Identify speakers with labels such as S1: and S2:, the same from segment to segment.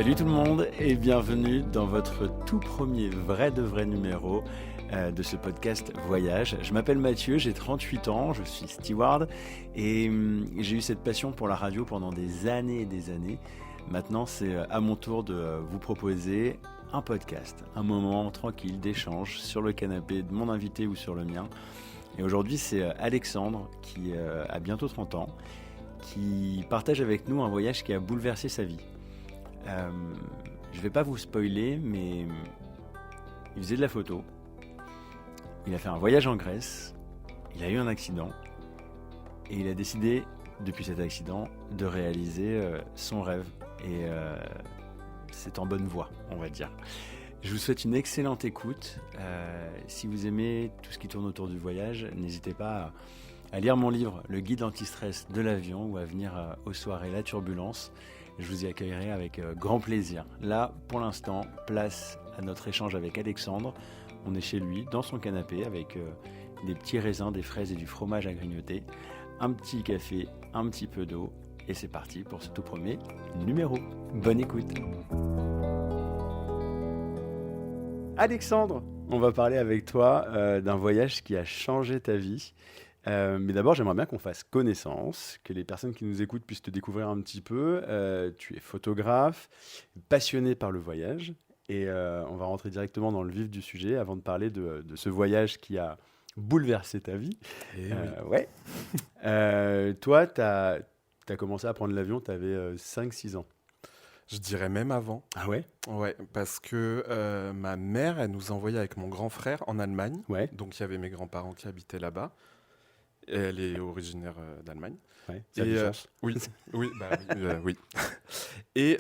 S1: Salut tout le monde et bienvenue dans votre tout premier vrai de vrai numéro de ce podcast Voyage. Je m'appelle Mathieu, j'ai 38 ans, je suis steward et j'ai eu cette passion pour la radio pendant des années et des années. Maintenant, c'est à mon tour de vous proposer un podcast, un moment tranquille d'échange sur le canapé de mon invité ou sur le mien. Et aujourd'hui, c'est Alexandre qui a bientôt 30 ans, qui partage avec nous un voyage qui a bouleversé sa vie. Je vais pas vous spoiler, mais il faisait de la photo. Il a fait un voyage en Grèce. Il a eu un accident. Et il a décidé, depuis cet accident, de réaliser son rêve. Et c'est en bonne voie, on va dire. Je vous souhaite une excellente écoute. Si vous aimez tout ce qui tourne autour du voyage, n'hésitez pas à lire mon livre, Le guide anti-stress de l'avion, ou à venir aux soirées La Turbulence. Je vous y accueillerai avec grand plaisir. Là, pour l'instant, place à notre échange avec Alexandre. On est chez lui, dans son canapé, avec des petits raisins, des fraises et du fromage à grignoter, un petit café, un petit peu d'eau, et c'est parti pour ce tout premier numéro. Bonne écoute. Alexandre, on va parler avec toi d'un voyage qui a changé ta vie. Mais d'abord, j'aimerais bien qu'on fasse connaissance, que les personnes qui nous écoutent puissent te découvrir un petit peu. Tu es photographe, passionné par le voyage, et on va rentrer directement dans le vif du sujet avant de parler de ce voyage qui a bouleversé ta vie. Ouais. Toi, tu as commencé à prendre l'avion, tu avais 5-6 ans.
S2: Je dirais même avant.
S1: Ah ouais?
S2: Ouais, parce que ma mère, elle nous envoyait avec mon grand frère en Allemagne.
S1: Ouais.
S2: Donc, il y avait mes grands-parents qui habitaient là-bas. Et elle est originaire d'Allemagne.
S1: Ouais, ça a du sens.
S2: Oui, oui, oui. Et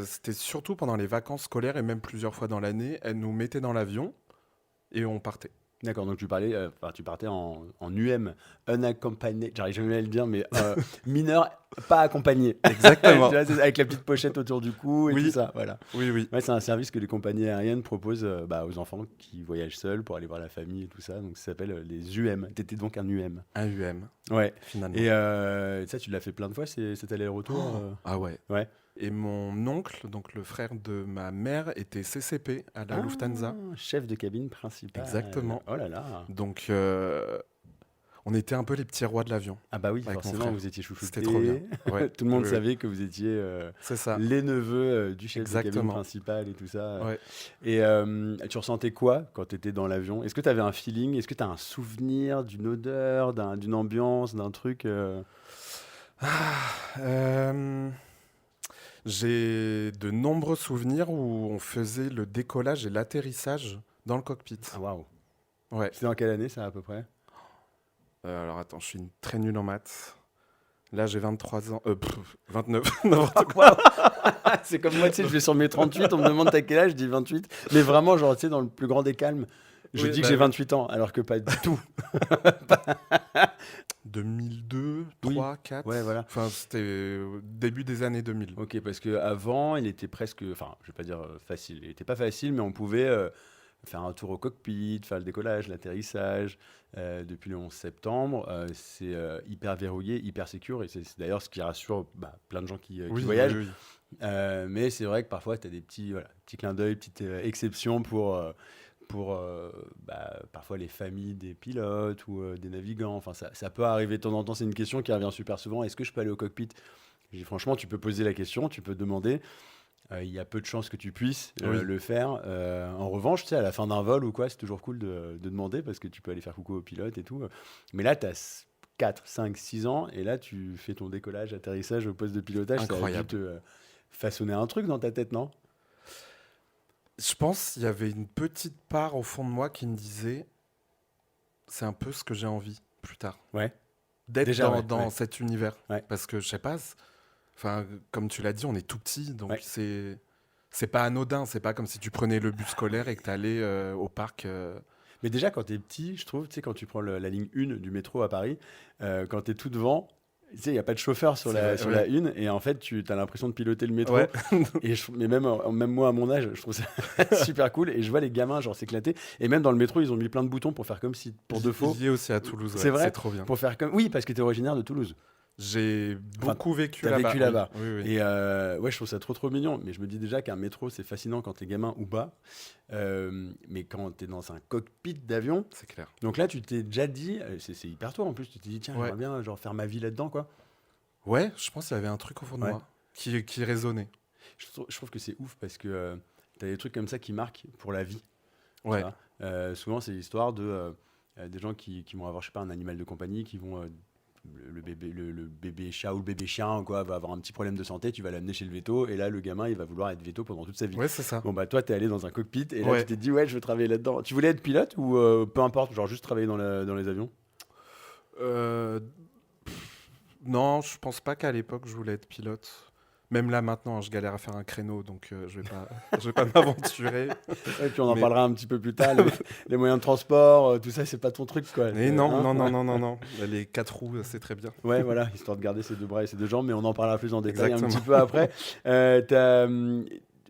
S2: c'était surtout pendant les vacances scolaires et même plusieurs fois dans l'année, elle nous mettait dans l'avion et on partait.
S1: D'accord, donc tu partais en UM, unaccompagné, j'arrive jamais à le dire, mais mineur pas accompagné.
S2: Exactement.
S1: Tu vois, avec la petite pochette autour du cou et
S2: Oui.
S1: tout ça, voilà.
S2: Oui, oui.
S1: Ouais, c'est un service que les compagnies aériennes proposent aux enfants qui voyagent seuls pour aller voir la famille et tout ça, donc ça s'appelle les UM. T'étais donc un UM.
S2: Un UM,
S1: Ouais.
S2: finalement.
S1: Et ça, tu l'as fait plein de fois, cet aller-retour
S2: Ah ouais.
S1: Ouais.
S2: Et mon oncle, donc le frère de ma mère, était CCP à la Lufthansa.
S1: Chef de cabine principal.
S2: Exactement.
S1: Oh là là.
S2: Donc, on était un peu les petits rois de l'avion.
S1: Ah bah oui,
S2: Avec mon
S1: forcément,
S2: frère.
S1: vous étiez chouchoutés.
S2: C'était trop bien. Ouais.
S1: Tout le monde
S2: Oui,
S1: savait que vous étiez
S2: c'est ça.
S1: les neveux du chef de cabine
S2: Exactement.
S1: principal et tout ça.
S2: Ouais.
S1: Et tu ressentais quoi quand tu étais dans l'avion? Est-ce que tu avais un feeling? Est-ce que tu as un souvenir d'une odeur, d'une ambiance, d'un truc
S2: J'ai de nombreux souvenirs où on faisait le décollage et l'atterrissage dans le cockpit.
S1: Ah waouh.
S2: Ouais.
S1: C'était dans quelle année ça à peu près?
S2: Alors attends, je suis très nul en maths. Là, j'ai 23 ans. 29. N'importe quoi.
S1: C'est comme moi, tu sais, je vais sur mes 38, on me demande t'as quel âge, je dis 28. Mais vraiment, genre, tu sais, dans le plus grand des calmes, je
S2: Oui,
S1: dis que
S2: bah
S1: j'ai
S2: oui.
S1: 28 ans, alors que pas du tout.
S2: 2002,
S1: Oui.
S2: 3, 4.
S1: Ouais, voilà.
S2: Enfin, c'était au début des années 2000.
S1: Ok, parce qu'avant, il était presque, enfin, je vais pas dire facile, il était pas facile, mais on pouvait faire un tour au cockpit, faire le décollage, l'atterrissage. Depuis le 11 septembre, c'est hyper verrouillé, hyper sécure, et c'est d'ailleurs ce qui rassure plein de gens qui voyagent.
S2: Oui, oui.
S1: Mais c'est vrai que parfois, tu as des petits clins d'œil, petites exceptions pour parfois les familles des pilotes ou des navigants. Enfin, ça peut arriver de temps en temps. C'est une question qui revient super souvent. Est-ce que je peux aller au cockpit? Je dis, franchement, tu peux poser la question, tu peux demander. Il y a peu de chances que tu puisses
S2: Oui.
S1: le faire. En revanche, tu sais, à la fin d'un vol ou quoi, c'est toujours cool de demander parce que tu peux aller faire coucou au pilote et tout. Mais là, tu as 4, 5, 6 ans et là, tu fais ton décollage, atterrissage au poste de pilotage.
S2: Incroyable.
S1: Ça a dû te façonner un truc dans ta tête, non?
S2: Je pense qu'il y avait une petite part au fond de moi qui me disait c'est un peu ce que j'ai envie plus tard.
S1: Ouais.
S2: D'être
S1: Déjà,
S2: dans
S1: ouais.
S2: cet univers.
S1: Ouais.
S2: Parce que je sais pas, enfin, comme tu l'as dit, on est tout petit, donc
S1: Ouais.
S2: c'est pas anodin. C'est pas comme si tu prenais le bus scolaire et que tu allais au parc.
S1: Mais déjà, quand t'es petit, je trouve, tu sais, quand tu prends la ligne 1 du métro à Paris, quand t'es tout devant, tu sais, il n'y a pas de chauffeur sur la 1, et en fait, tu as l'impression de piloter le métro.
S2: Ouais.
S1: Mais même moi, à mon âge, je trouve ça super cool, et je vois les gamins, genre, s'éclater. Et même dans le métro, ils ont mis plein de boutons pour faire comme si, pour de faux.
S2: Lié aussi à Toulouse.
S1: C'est vrai.
S2: C'est trop bien.
S1: Pour faire comme... Oui, parce que t'es originaire de Toulouse.
S2: J'ai beaucoup vécu
S1: t'as
S2: là-bas.
S1: vécu là-bas.
S2: Oui, oui, oui.
S1: Et ouais, je trouve ça trop minon. Mais je me dis déjà qu'un métro, c'est fascinant quand t'es gamin ou pas. Mais quand t'es dans un cockpit d'avion.
S2: C'est clair.
S1: Donc là, tu t'es déjà dit, c'est hyper tôt en plus, tu t'es dit, tiens,
S2: Ouais.
S1: j'aimerais bien genre, faire ma vie là-dedans, quoi.
S2: Ouais, je pense qu'il y avait un truc au fond de
S1: Ouais.
S2: moi qui résonnait.
S1: Je trouve que c'est ouf parce que t'as des trucs comme ça qui marquent pour la vie. tu
S2: Ouais.
S1: vois. Souvent, c'est l'histoire de des gens qui vont avoir, je sais pas, un animal de compagnie, qui vont. Le bébé chat ou le bébé chien quoi, va avoir un petit problème de santé, tu vas l'amener chez le veto et là le gamin il va vouloir être veto pendant toute sa vie.
S2: Ouais, c'est ça.
S1: Bon bah toi t'es allé dans un cockpit et là
S2: Ouais.
S1: tu t'es dit ouais je veux travailler là-dedans. Tu voulais être pilote ou peu importe, genre juste travailler dans les avions?
S2: Euh, Non, je pense pas qu'à l'époque je voulais être pilote. Même là maintenant, je galère à faire un créneau, donc je vais pas m'aventurer.
S1: Et puis on en
S2: Mais-
S1: parlera un petit peu plus tard. Les moyens de transport, tout ça c'est pas ton truc quoi.
S2: Mais non,
S1: Hein,
S2: non, non,
S1: ouais.
S2: non, non, non. Les 4 roues, c'est très bien.
S1: Ouais, voilà, histoire de garder ses deux bras et ses deux jambes, mais on en parlera plus en détail un
S2: Exactement.
S1: petit peu après.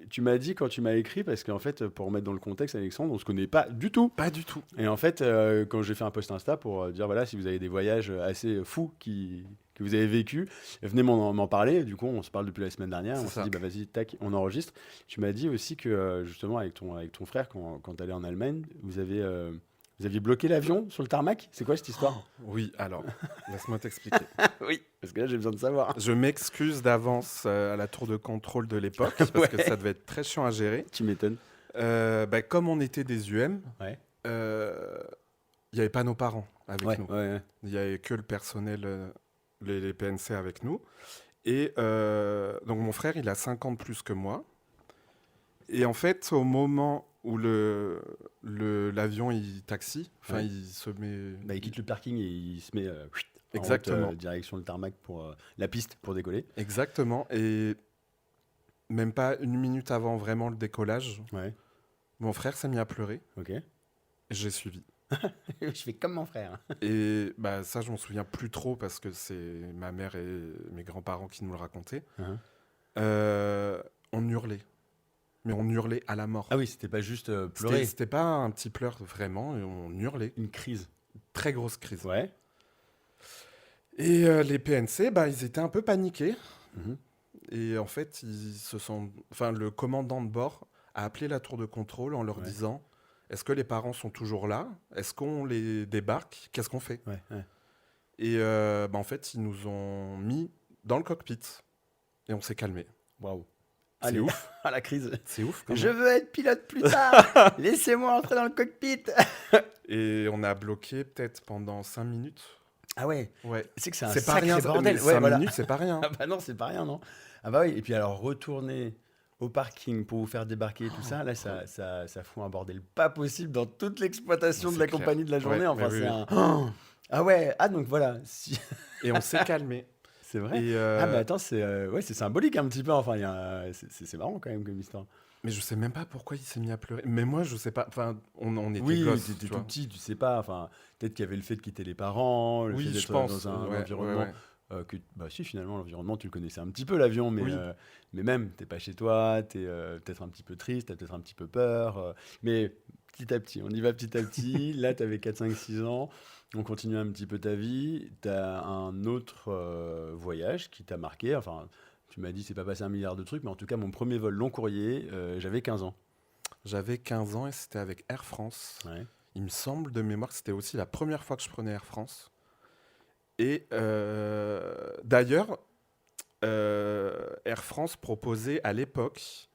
S1: Tu m'as dit quand tu m'as écrit, parce qu'en fait, pour remettre dans le contexte, Alexandre, on se connaît pas du tout.
S2: Pas du tout.
S1: Et en fait, quand j'ai fait un post Insta pour dire voilà, si vous avez des voyages assez fous que vous avez vécu, venez m'en parler. Du coup, on se parle depuis la semaine dernière.
S2: C'est
S1: On s'est
S2: ça.
S1: dit bah vas-y, tac, on enregistre. Tu m'as dit aussi que justement avec ton frère, quand tu allais en Allemagne, vous aviez bloqué l'avion sur le tarmac. C'est quoi cette histoire?
S2: Oui, alors, laisse-moi t'expliquer.
S1: Oui, parce que là j'ai besoin de savoir.
S2: Je m'excuse d'avance à la tour de contrôle de l'époque, parce que
S1: Ouais.
S2: ça devait être très chiant à gérer.
S1: Tu m'étonnes.
S2: Comme on était des UM,
S1: Ouais.
S2: il n'y avait pas nos parents avec
S1: Ouais,
S2: nous.
S1: ouais.
S2: Il n'y avait que le personnel, les PNC avec nous. Et donc mon frère, il a 5 ans de plus que moi. Et en fait, au moment où l'avion il taxi, enfin
S1: Ouais.
S2: il se met...
S1: Bah, il quitte le parking et il se met en
S2: Exactement.
S1: route, direction le tarmac pour la piste pour décoller.
S2: Exactement. Et même pas une minute avant vraiment le décollage,
S1: Ouais,
S2: mon frère s'est mis à pleurer.
S1: ok.
S2: Et j'ai suivi.
S1: Je fais comme mon frère.
S2: Et bah, ça, je m'en souviens plus trop parce que c'est ma mère et mes grands-parents qui nous le racontaient.
S1: Uh-huh.
S2: On hurlait. Mais on hurlait à la mort.
S1: Ah oui, c'était pas juste
S2: C'était
S1: pleurer,
S2: c'était pas un petit pleur vraiment, et on hurlait.
S1: une crise.
S2: Très grosse crise.
S1: Ouais.
S2: Et les PNC, bah, ils étaient un peu paniqués.
S1: Mhm.
S2: Et en fait, le commandant de bord a appelé la tour de contrôle en leur
S1: Ouais.
S2: disant: est-ce que les parents sont toujours là? Est-ce qu'on les débarque? Qu'est-ce qu'on fait?
S1: Ouais, ouais.
S2: Et en fait, ils nous ont mis dans le cockpit. Et on s'est calmé.
S1: Waouh.
S2: C'est
S1: Allez,
S2: ouf.
S1: à la crise.
S2: C'est ouf. Quand
S1: Je
S2: même.
S1: veux être pilote plus tard. Laissez-moi entrer dans le cockpit.
S2: Et on a bloqué peut-être pendant 5 minutes.
S1: Ah ouais.
S2: Ouais.
S1: C'est que c'est un
S2: C'est pas
S1: sacré
S2: rien.
S1: bordel.
S2: 5
S1: Ouais, voilà.
S2: minutes, c'est pas rien.
S1: Ah bah non, c'est pas rien, non. Ah bah oui. Et puis alors retourner au parking pour vous faire débarquer et tout ça, là, ça fout un bordel pas possible dans toute l'exploitation de
S2: C'est
S1: la
S2: clair.
S1: compagnie de la journée.
S2: Ouais,
S1: Enfin,
S2: mais
S1: c'est
S2: oui.
S1: un. Ah ouais. Ah donc voilà.
S2: Et on s'est calmé.
S1: C'est vrai.
S2: Et
S1: Ah mais attends, c'est symbolique un petit peu. Enfin, c'est marrant quand même comme histoire.
S2: mais je sais même pas pourquoi il s'est mis à pleurer. Mais moi, je sais pas. Enfin, on était
S1: Oui,
S2: gosses.
S1: t'étais
S2: tu
S1: tout
S2: vois.
S1: petit, tu sais pas. Enfin, peut-être qu'il y avait le fait de quitter les parents, le fait
S2: Oui,
S1: d'être
S2: je pense.
S1: dans un
S2: Ouais,
S1: environnement.
S2: ouais, ouais.
S1: Bah si, finalement, l'environnement, tu le connaissais un petit peu, l'avion, mais,
S2: Oui.
S1: mais même, t'es pas chez toi, t'es peut-être un petit peu triste, t'as peut-être un petit peu peur, mais petit à petit, on y va petit à petit. Là, t'avais 4, 5, 6 ans, on continue un petit peu ta vie, t'as un autre voyage qui t'a marqué, enfin, tu m'as dit, c'est pas passé un milliard de trucs, mais en tout cas, mon premier vol long courrier, j'avais 15 ans.
S2: J'avais 15 ans et c'était avec Air France.
S1: Ouais.
S2: Il me semble de mémoire que c'était aussi la première fois que je prenais Air France. Et d'ailleurs, Air France proposait à l'époque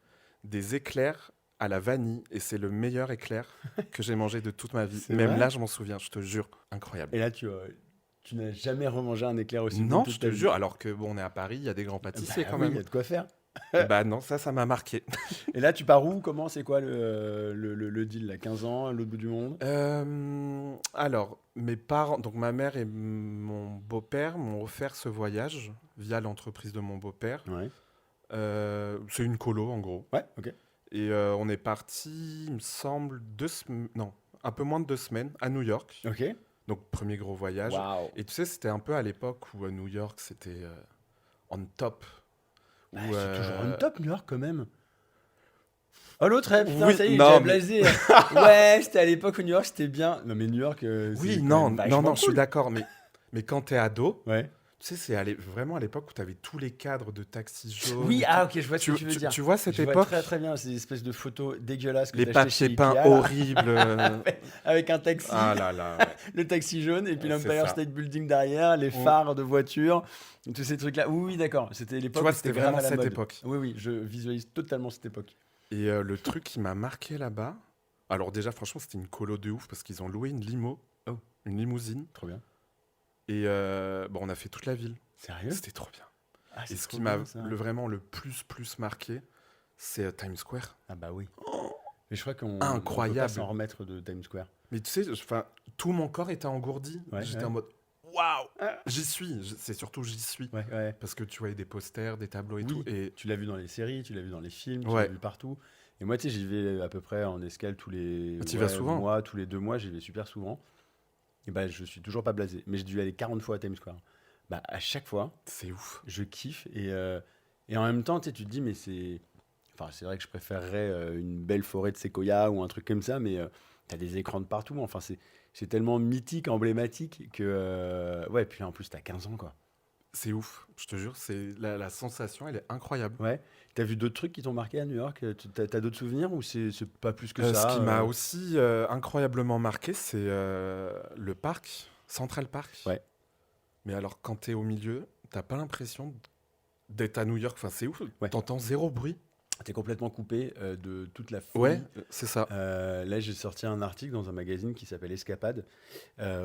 S2: des éclairs à la vanille. Et c'est le meilleur éclair que j'ai mangé de toute ma vie.
S1: C'est
S2: Même
S1: vrai
S2: là, je m'en souviens, je te jure. Incroyable.
S1: Et là, tu n'as jamais remangé un éclair aussi bon
S2: Non,
S1: toute
S2: je
S1: ta
S2: te
S1: vie.
S2: jure, alors que bon, on est à Paris, il y a des grands pâtissiers
S1: Bah
S2: quand
S1: oui, il y
S2: même.
S1: a de quoi faire.
S2: Bah non, ça m'a marqué.
S1: Et là, tu pars où? Comment? C'est quoi le deal là? 15 ans, à l'autre bout du monde?
S2: Alors, mes parents, donc ma mère et mon beau-père m'ont offert ce voyage via l'entreprise de mon beau-père.
S1: Ouais.
S2: C'est une colo en gros.
S1: Ouais, ok.
S2: Et on est parti, il me semble, un peu moins de 2 semaines à New York.
S1: Ok.
S2: Donc premier gros voyage.
S1: Waouh.
S2: Et tu sais, c'était un peu à l'époque où New York c'était on top.
S1: Bah,
S2: Où,
S1: c'est toujours on top, New York, quand même. Oh, l'autre, putain,
S2: Oui,
S1: ça y est,
S2: non,
S1: j'ai blasé. Ouais, c'était à l'époque où New York, c'était bien. Non, mais New York, c'est
S2: Oui,
S1: quand
S2: non,
S1: même vachement
S2: non, je suis
S1: cool.
S2: d'accord, mais quand t'es ado,
S1: Ouais.
S2: Tu sais, c'est vraiment à l'époque où tu avais tous les cadres de taxi jaune.
S1: Oui, ah ok, je vois ce que
S2: Tu,
S1: tu veux dire.
S2: tu vois cette
S1: Je vois
S2: époque?
S1: très très bien, ces espèces de photos dégueulasses que
S2: Les
S1: t'achetais chez
S2: papiers peints
S1: Ikea, là,
S2: horribles.
S1: avec un taxi,
S2: Ah là là, ouais.
S1: le taxi jaune, et puis
S2: C'est
S1: l'Empire
S2: ça.
S1: State Building derrière, les
S2: On-
S1: phares de voiture, tous ces trucs-là. Oui, oui, d'accord. C'était
S2: Tu
S1: l'époque
S2: vois,
S1: où c'était
S2: c'était
S1: grave
S2: vraiment
S1: à la
S2: cette
S1: mode.
S2: époque.
S1: Oui, oui, je visualise totalement cette époque.
S2: Et le truc qui m'a marqué là-bas, alors déjà, franchement, c'était une colo de ouf parce qu'ils ont loué une limo,
S1: Oh.
S2: une limousine.
S1: Trop bien.
S2: Et bon, on a fait toute la ville.
S1: Sérieux?
S2: C'était trop bien.
S1: Ah,
S2: Et
S1: c'est
S2: ce
S1: trop
S2: qui m'a
S1: bien, ça.
S2: vraiment le plus marqué, c'est Times Square.
S1: Ah bah oui. Mais je crois qu'on
S2: Incroyable.
S1: peut pas s'en remettre de Times Square.
S2: Mais tu sais, enfin, tout mon corps était engourdi.
S1: Ouais,
S2: J'étais
S1: ouais.
S2: en mode waouh, j'y suis. C'est surtout j'y suis.
S1: Ouais, ouais.
S2: Parce que tu voyais des posters, des tableaux et
S1: Oui,
S2: tout. Et
S1: tu l'as vu dans les séries, tu l'as vu dans les films, tu
S2: Ouais.
S1: l'as vu partout. Et moi, tu sais, j'y vais à peu près en escale tous les
S2: Tu y vas souvent?
S1: mois, tous les 2 mois, j'y vais super souvent. Et bah, je suis toujours pas blasé. Mais j'ai dû aller 40 fois à Times Square. Bah, à chaque fois,
S2: c'est ouf.
S1: je kiffe. Et en même temps, tu sais, tu te dis, mais c'est. Enfin, c'est vrai que je préférerais une belle forêt de séquoia ou un truc comme ça, mais t'as des écrans de partout. Enfin, c'est tellement mythique, emblématique que. Ouais, puis en plus, t'as 15 ans, quoi.
S2: C'est ouf. Je te jure, c'est la sensation, elle est incroyable.
S1: Ouais. T'as vu d'autres trucs qui t'ont marqué à New York? T'as d'autres souvenirs ou c'est pas plus que
S2: Ce
S1: ça?
S2: qui m'a aussi incroyablement marqué, c'est le parc, Central Park.
S1: Ouais.
S2: Mais alors, quand t'es au milieu, t'as pas l'impression d'être à New York. Enfin, c'est ouf.
S1: Ouais.
S2: T'entends zéro bruit.
S1: T'es complètement coupé de toute la folie.
S2: Ouais, c'est ça.
S1: Là, j'ai sorti un article dans un magazine qui s'appelle Escapade,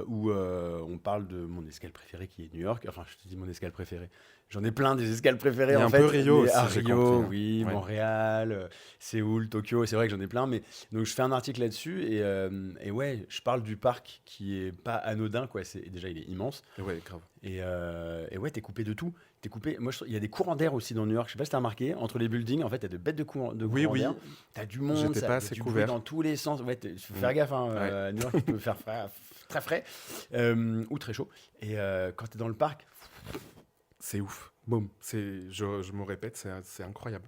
S1: où on parle de mon escale préférée qui est New York. Enfin, je te dis mon escale préférée. J'en ai plein des escales préférées
S2: Il y a
S1: en
S2: un
S1: fait.
S2: peu Rio
S1: mais
S2: aussi,
S1: à
S2: j'ai
S1: Rio,
S2: compris, hein.
S1: oui,
S2: Ouais.
S1: Montréal, Séoul, Tokyo. C'est vrai que j'en ai plein. Mais donc, je fais un article là-dessus et ouais, je parle du parc qui est pas anodin, quoi. Déjà, il est immense.
S2: Et ouais, grave.
S1: Et ouais, t'es coupé de tout. T'es coupé. Moi, il y a des courants d'air aussi dans New York. Je sais pas si t'as remarqué. Entre les buildings, en fait, t'as de bêtes de courants
S2: Oui, oui.
S1: d'air. T'as du monde,
S2: J'étais
S1: ça,
S2: pas
S1: y a
S2: assez
S1: du bruit
S2: couvert.
S1: dans tous les sens. Ouais, faut faire gaffe. Hein,
S2: Ouais.
S1: New York, il peut faire très frais ou très chaud. Et quand t'es dans le parc,
S2: C'est ouf.
S1: boum.
S2: Je me répète, c'est incroyable.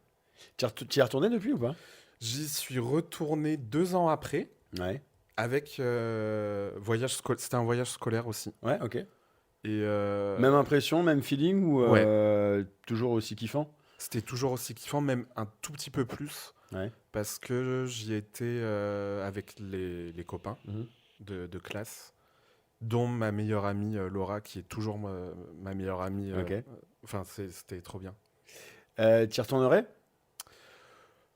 S1: Tu y es retourné depuis ou pas?
S2: J'y suis retourné 2 ans après
S1: Ouais.
S2: avec c'était un voyage scolaire aussi.
S1: Ouais, ok.
S2: Et
S1: Même impression, même feeling ou
S2: Ouais.
S1: toujours aussi kiffant?
S2: c'était toujours aussi kiffant, même un tout petit peu plus,
S1: Ouais.
S2: parce que j'y étais avec les copains
S1: Mhm.
S2: de classe, dont ma meilleure amie Laura, qui est toujours ma meilleure amie.
S1: Ok.
S2: Enfin, c'était trop bien.
S1: T'y retournerais?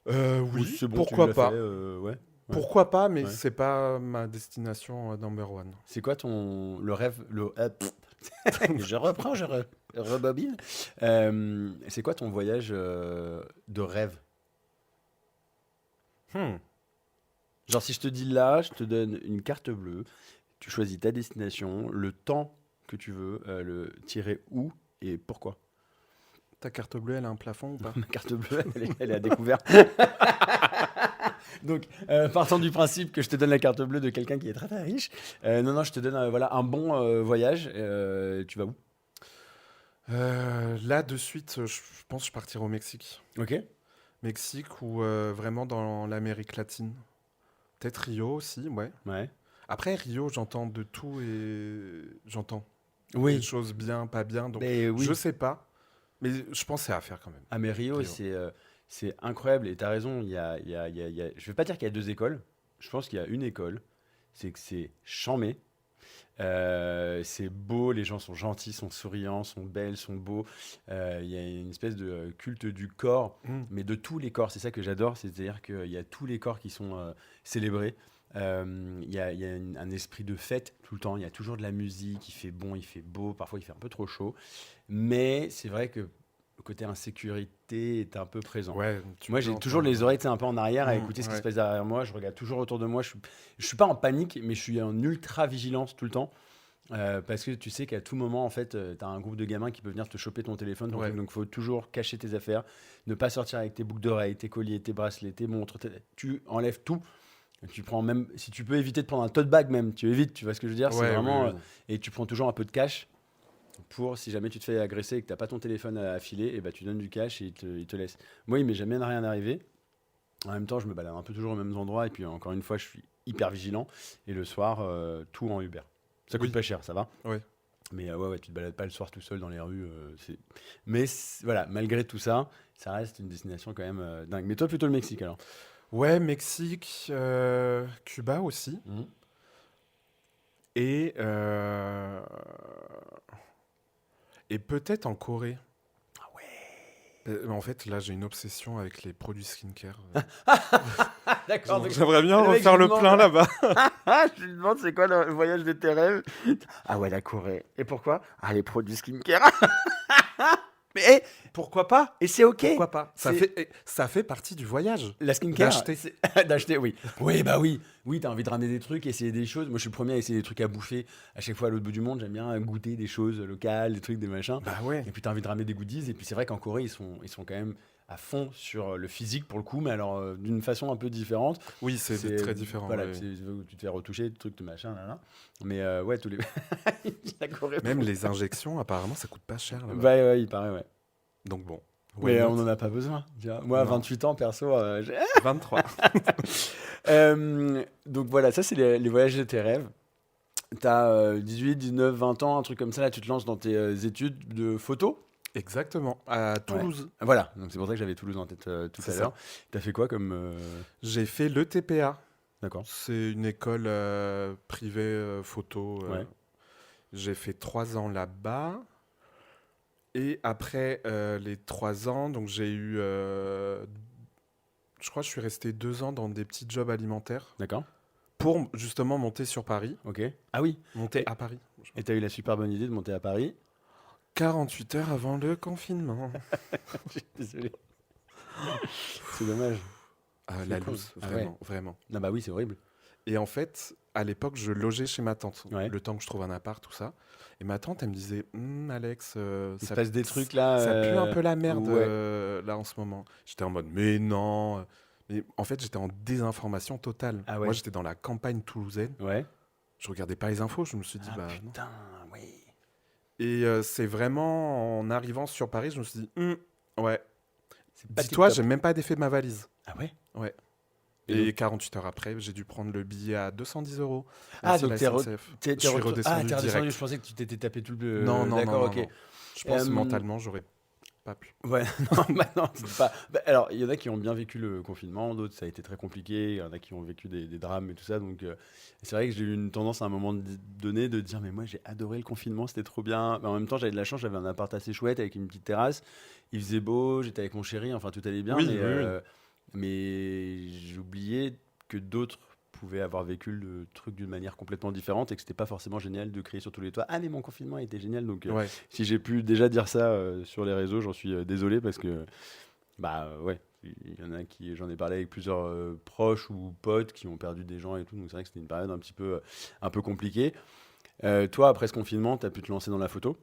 S1: Ou
S2: Oui,
S1: c'est bon, tu
S2: pourquoi
S1: l'as
S2: pas.
S1: fait, ouais.
S2: Pourquoi pas, mais
S1: Ouais.
S2: c'est pas ma destination number one.
S1: C'est quoi le rêve je reprends, je rebobine. C'est quoi ton voyage de rêve? Genre si je te dis là, je te donne une carte bleue, tu choisis ta destination, le temps que tu veux, le tirer où et pourquoi.
S2: Ta carte bleue, elle a un plafond ou pas?
S1: Ma carte bleue, elle est à découvert. Donc, partant du principe que je te donne la carte bleue de quelqu'un qui est très très riche, non, je te donne voilà, un bon voyage. Tu vas où?
S2: Là, de suite, je pense que je partirai au Mexique.
S1: Ok.
S2: Mexique ou vraiment dans l'Amérique latine. Peut-être Rio aussi, ouais.
S1: Ouais.
S2: Après, Rio, j'entends de tout et j'entends des
S1: Oui.
S2: choses bien, pas bien. Donc,
S1: Mais oui.
S2: je sais pas. Mais je pense que c'est à faire quand même.
S1: Ah, mais Rio,
S2: Rio.
S1: c'est incroyable. Et tu as raison. Je vais pas dire qu'il y a 2 écoles. Je pense qu'il y a une école. C'est que c'est chambé. C'est beau, les gens sont gentils, sont souriants, sont belles, sont beaux. Il y a une espèce de culte du corps, mais de tous les corps. C'est ça que j'adore, c'est-à-dire qu'il y a tous les corps qui sont célébrés. Il y a un esprit de fête tout le temps. Il y a toujours de la musique, il fait bon, il fait beau, parfois il fait un peu trop chaud. Mais c'est vrai que le côté insécurité est un peu présent.
S2: Ouais,
S1: Moi, j'ai toujours les oreilles un peu en arrière à écouter ce qui se passe derrière moi. Je regarde toujours autour de moi. Je suis pas en panique, mais je suis en ultra vigilance tout le temps. Parce que tu sais qu'à tout moment, en fait, tu as un groupe de gamins qui peut venir te choper ton téléphone.
S2: Ouais.
S1: Donc, il faut toujours cacher tes affaires. Ne pas sortir avec tes boucles d'oreilles, tes colliers, tes bracelets, tes montres. Tu enlèves tout. Tu prends même, si tu peux éviter de prendre un tote bag même, tu évites, tu vois ce que je veux dire? C'est
S2: Ouais,
S1: vraiment,
S2: oui, oui.
S1: et tu prends toujours un peu de cash pour, si jamais tu te fais agresser et que tu n'as pas ton téléphone à filer, et bah, tu donnes du cash et il te laisse. Moi, il m'est jamais rien arrivé. En même temps, je me balade un peu toujours aux mêmes endroits et puis encore une fois, je suis hyper vigilant. Et le soir, tout en Uber. Ça coûte
S2: Oui.
S1: pas cher, ça va.
S2: Ouais.
S1: Mais ouais, tu te balades pas le soir tout seul dans les rues. Mais voilà, malgré tout ça, ça reste une destination quand même dingue. Mais toi, plutôt le Mexique alors.
S2: Ouais, Mexique, Cuba aussi.
S1: Mhm.
S2: Et, et peut-être en Corée.
S1: Ah ouais.
S2: En fait, là, j'ai une obsession avec les produits skincare.
S1: D'accord. donc-
S2: J'aimerais bien
S1: le mec,
S2: refaire
S1: je lui
S2: le
S1: demande-
S2: plein là-bas.
S1: Je lui demande c'est quoi le voyage de tes rêves. Ah ouais, la Corée. Et pourquoi? Ah, les produits skincare. Mais
S2: Pourquoi pas?
S1: et c'est ok.
S2: Pourquoi pas?
S1: C'est-
S2: Ça fait partie du voyage.
S1: La skincare.
S2: D'acheter.
S1: D'acheter, oui. Oui, bah oui. Oui, t'as envie de ramener des trucs, essayer des choses. Moi, je suis le premier à essayer des trucs à bouffer. À chaque fois à l'autre bout du monde, j'aime bien goûter des choses locales, des trucs, des machins.
S2: Bah ouais.
S1: Et puis, t'as envie de ramener des goodies. Et puis, c'est vrai qu'en Corée, ils sont quand même à fond sur le physique pour le coup, mais alors d'une façon un peu différente.
S2: Oui, c'est très différent.
S1: Voilà,
S2: ouais.
S1: tu te fais retoucher, des trucs, de machin, là, là. Mais ouais, tous les. La Corée.
S2: Même les injections, apparemment, ça coûte pas cher là-bas.
S1: Ouais, ouais, il paraît, ouais.
S2: Donc bon.
S1: Mais
S2: Why not?
S1: on n'en a pas besoin. Tu vois. Moi, à
S2: Non.
S1: 28 ans, perso,
S2: 23.
S1: donc voilà, ça c'est les voyages de tes rêves. T'as 18, 19, 20 ans, un truc comme ça, là tu te lances dans tes études de photo.
S2: Exactement. À Toulouse.
S1: Voilà, donc c'est pour ça que j'avais Toulouse en tête tout
S2: C'est
S1: à
S2: ça.
S1: l'heure. T'as fait quoi comme...
S2: J'ai fait l'ETPA.
S1: D'accord.
S2: C'est une école privée photo.
S1: Ouais.
S2: J'ai fait 3 ans là-bas. Et après les 3 ans, donc j'ai eu... je crois que je suis resté 2 ans dans des petits jobs alimentaires
S1: D'accord.
S2: pour justement monter sur Paris.
S1: Ok. Ah oui.
S2: Monter à Paris.
S1: Et t'as eu la super bonne idée de monter à Paris.
S2: 48 heures avant le confinement.
S1: Je suis désolé. C'est dommage.
S2: Ah,
S1: C'est
S2: la
S1: con.
S2: loose,
S1: Ah
S2: vraiment, vraiment.
S1: Non bah oui, c'est horrible.
S2: Et en fait, à l'époque, je logeais chez ma tante,
S1: Ouais.
S2: le temps que je trouve un appart, tout ça. Et ma tante, elle me disait, Alex,
S1: Il se passe des trucs là.
S2: ça pue un peu la merde
S1: ouais.
S2: là en ce moment. J'étais en mode, mais non. Mais en fait, j'étais en désinformation totale.
S1: Ah ouais.
S2: Moi, j'étais dans la campagne toulousaine.
S1: Ouais.
S2: Je regardais pas les infos. Je me suis dit,
S1: Ah
S2: bah non.
S1: putain, oui.
S2: Et c'est vraiment en arrivant sur Paris, je me suis dit, ouais.
S1: C'est pas
S2: Dis-toi,
S1: tip-top.
S2: j'ai même pas défait ma valise.
S1: Ah ouais.
S2: Ouais.
S1: Et
S2: Et 48 heures après, j'ai dû prendre le billet à 210 €.
S1: Ah,
S2: Merci
S1: donc
S2: la
S1: t'es
S2: SNCF.
S1: T'es
S2: Je suis redescendu
S1: t'es redescendu,
S2: direct.
S1: je pensais que tu t'étais tapé tout le...
S2: Non, non,
S1: D'accord,
S2: non,
S1: ok.
S2: non. Je pense
S1: Euh,
S2: mentalement, j'aurais pas pu.
S1: Ouais, non, bah non, c'est pas... Bah, alors, il y en a qui ont bien vécu le confinement, d'autres, ça a été très compliqué, il y en a qui ont vécu des drames et tout ça, donc c'est vrai que j'ai eu une tendance à un moment donné de dire, mais moi j'ai adoré le confinement, c'était trop bien. Mais en même temps, j'avais de la chance, j'avais un appart assez chouette avec une petite terrasse, il faisait beau, j'étais avec mon chéri, enfin tout allait bien,
S2: Oui,
S1: mais,
S2: oui, oui.
S1: mais j'oubliais que d'autres pouvaient avoir vécu le truc d'une manière complètement différente et que c'était pas forcément génial de crier sur tous les toits. Ah mais mon confinement a été génial, donc
S2: Ouais.
S1: si j'ai pu déjà dire ça sur les réseaux, j'en suis désolé parce que bah ouais, il y en a qui, j'en ai parlé avec plusieurs proches ou potes qui ont perdu des gens et tout, donc c'est vrai que c'était une période un peu compliquée. Toi, après ce confinement, tu as pu te lancer dans la photo.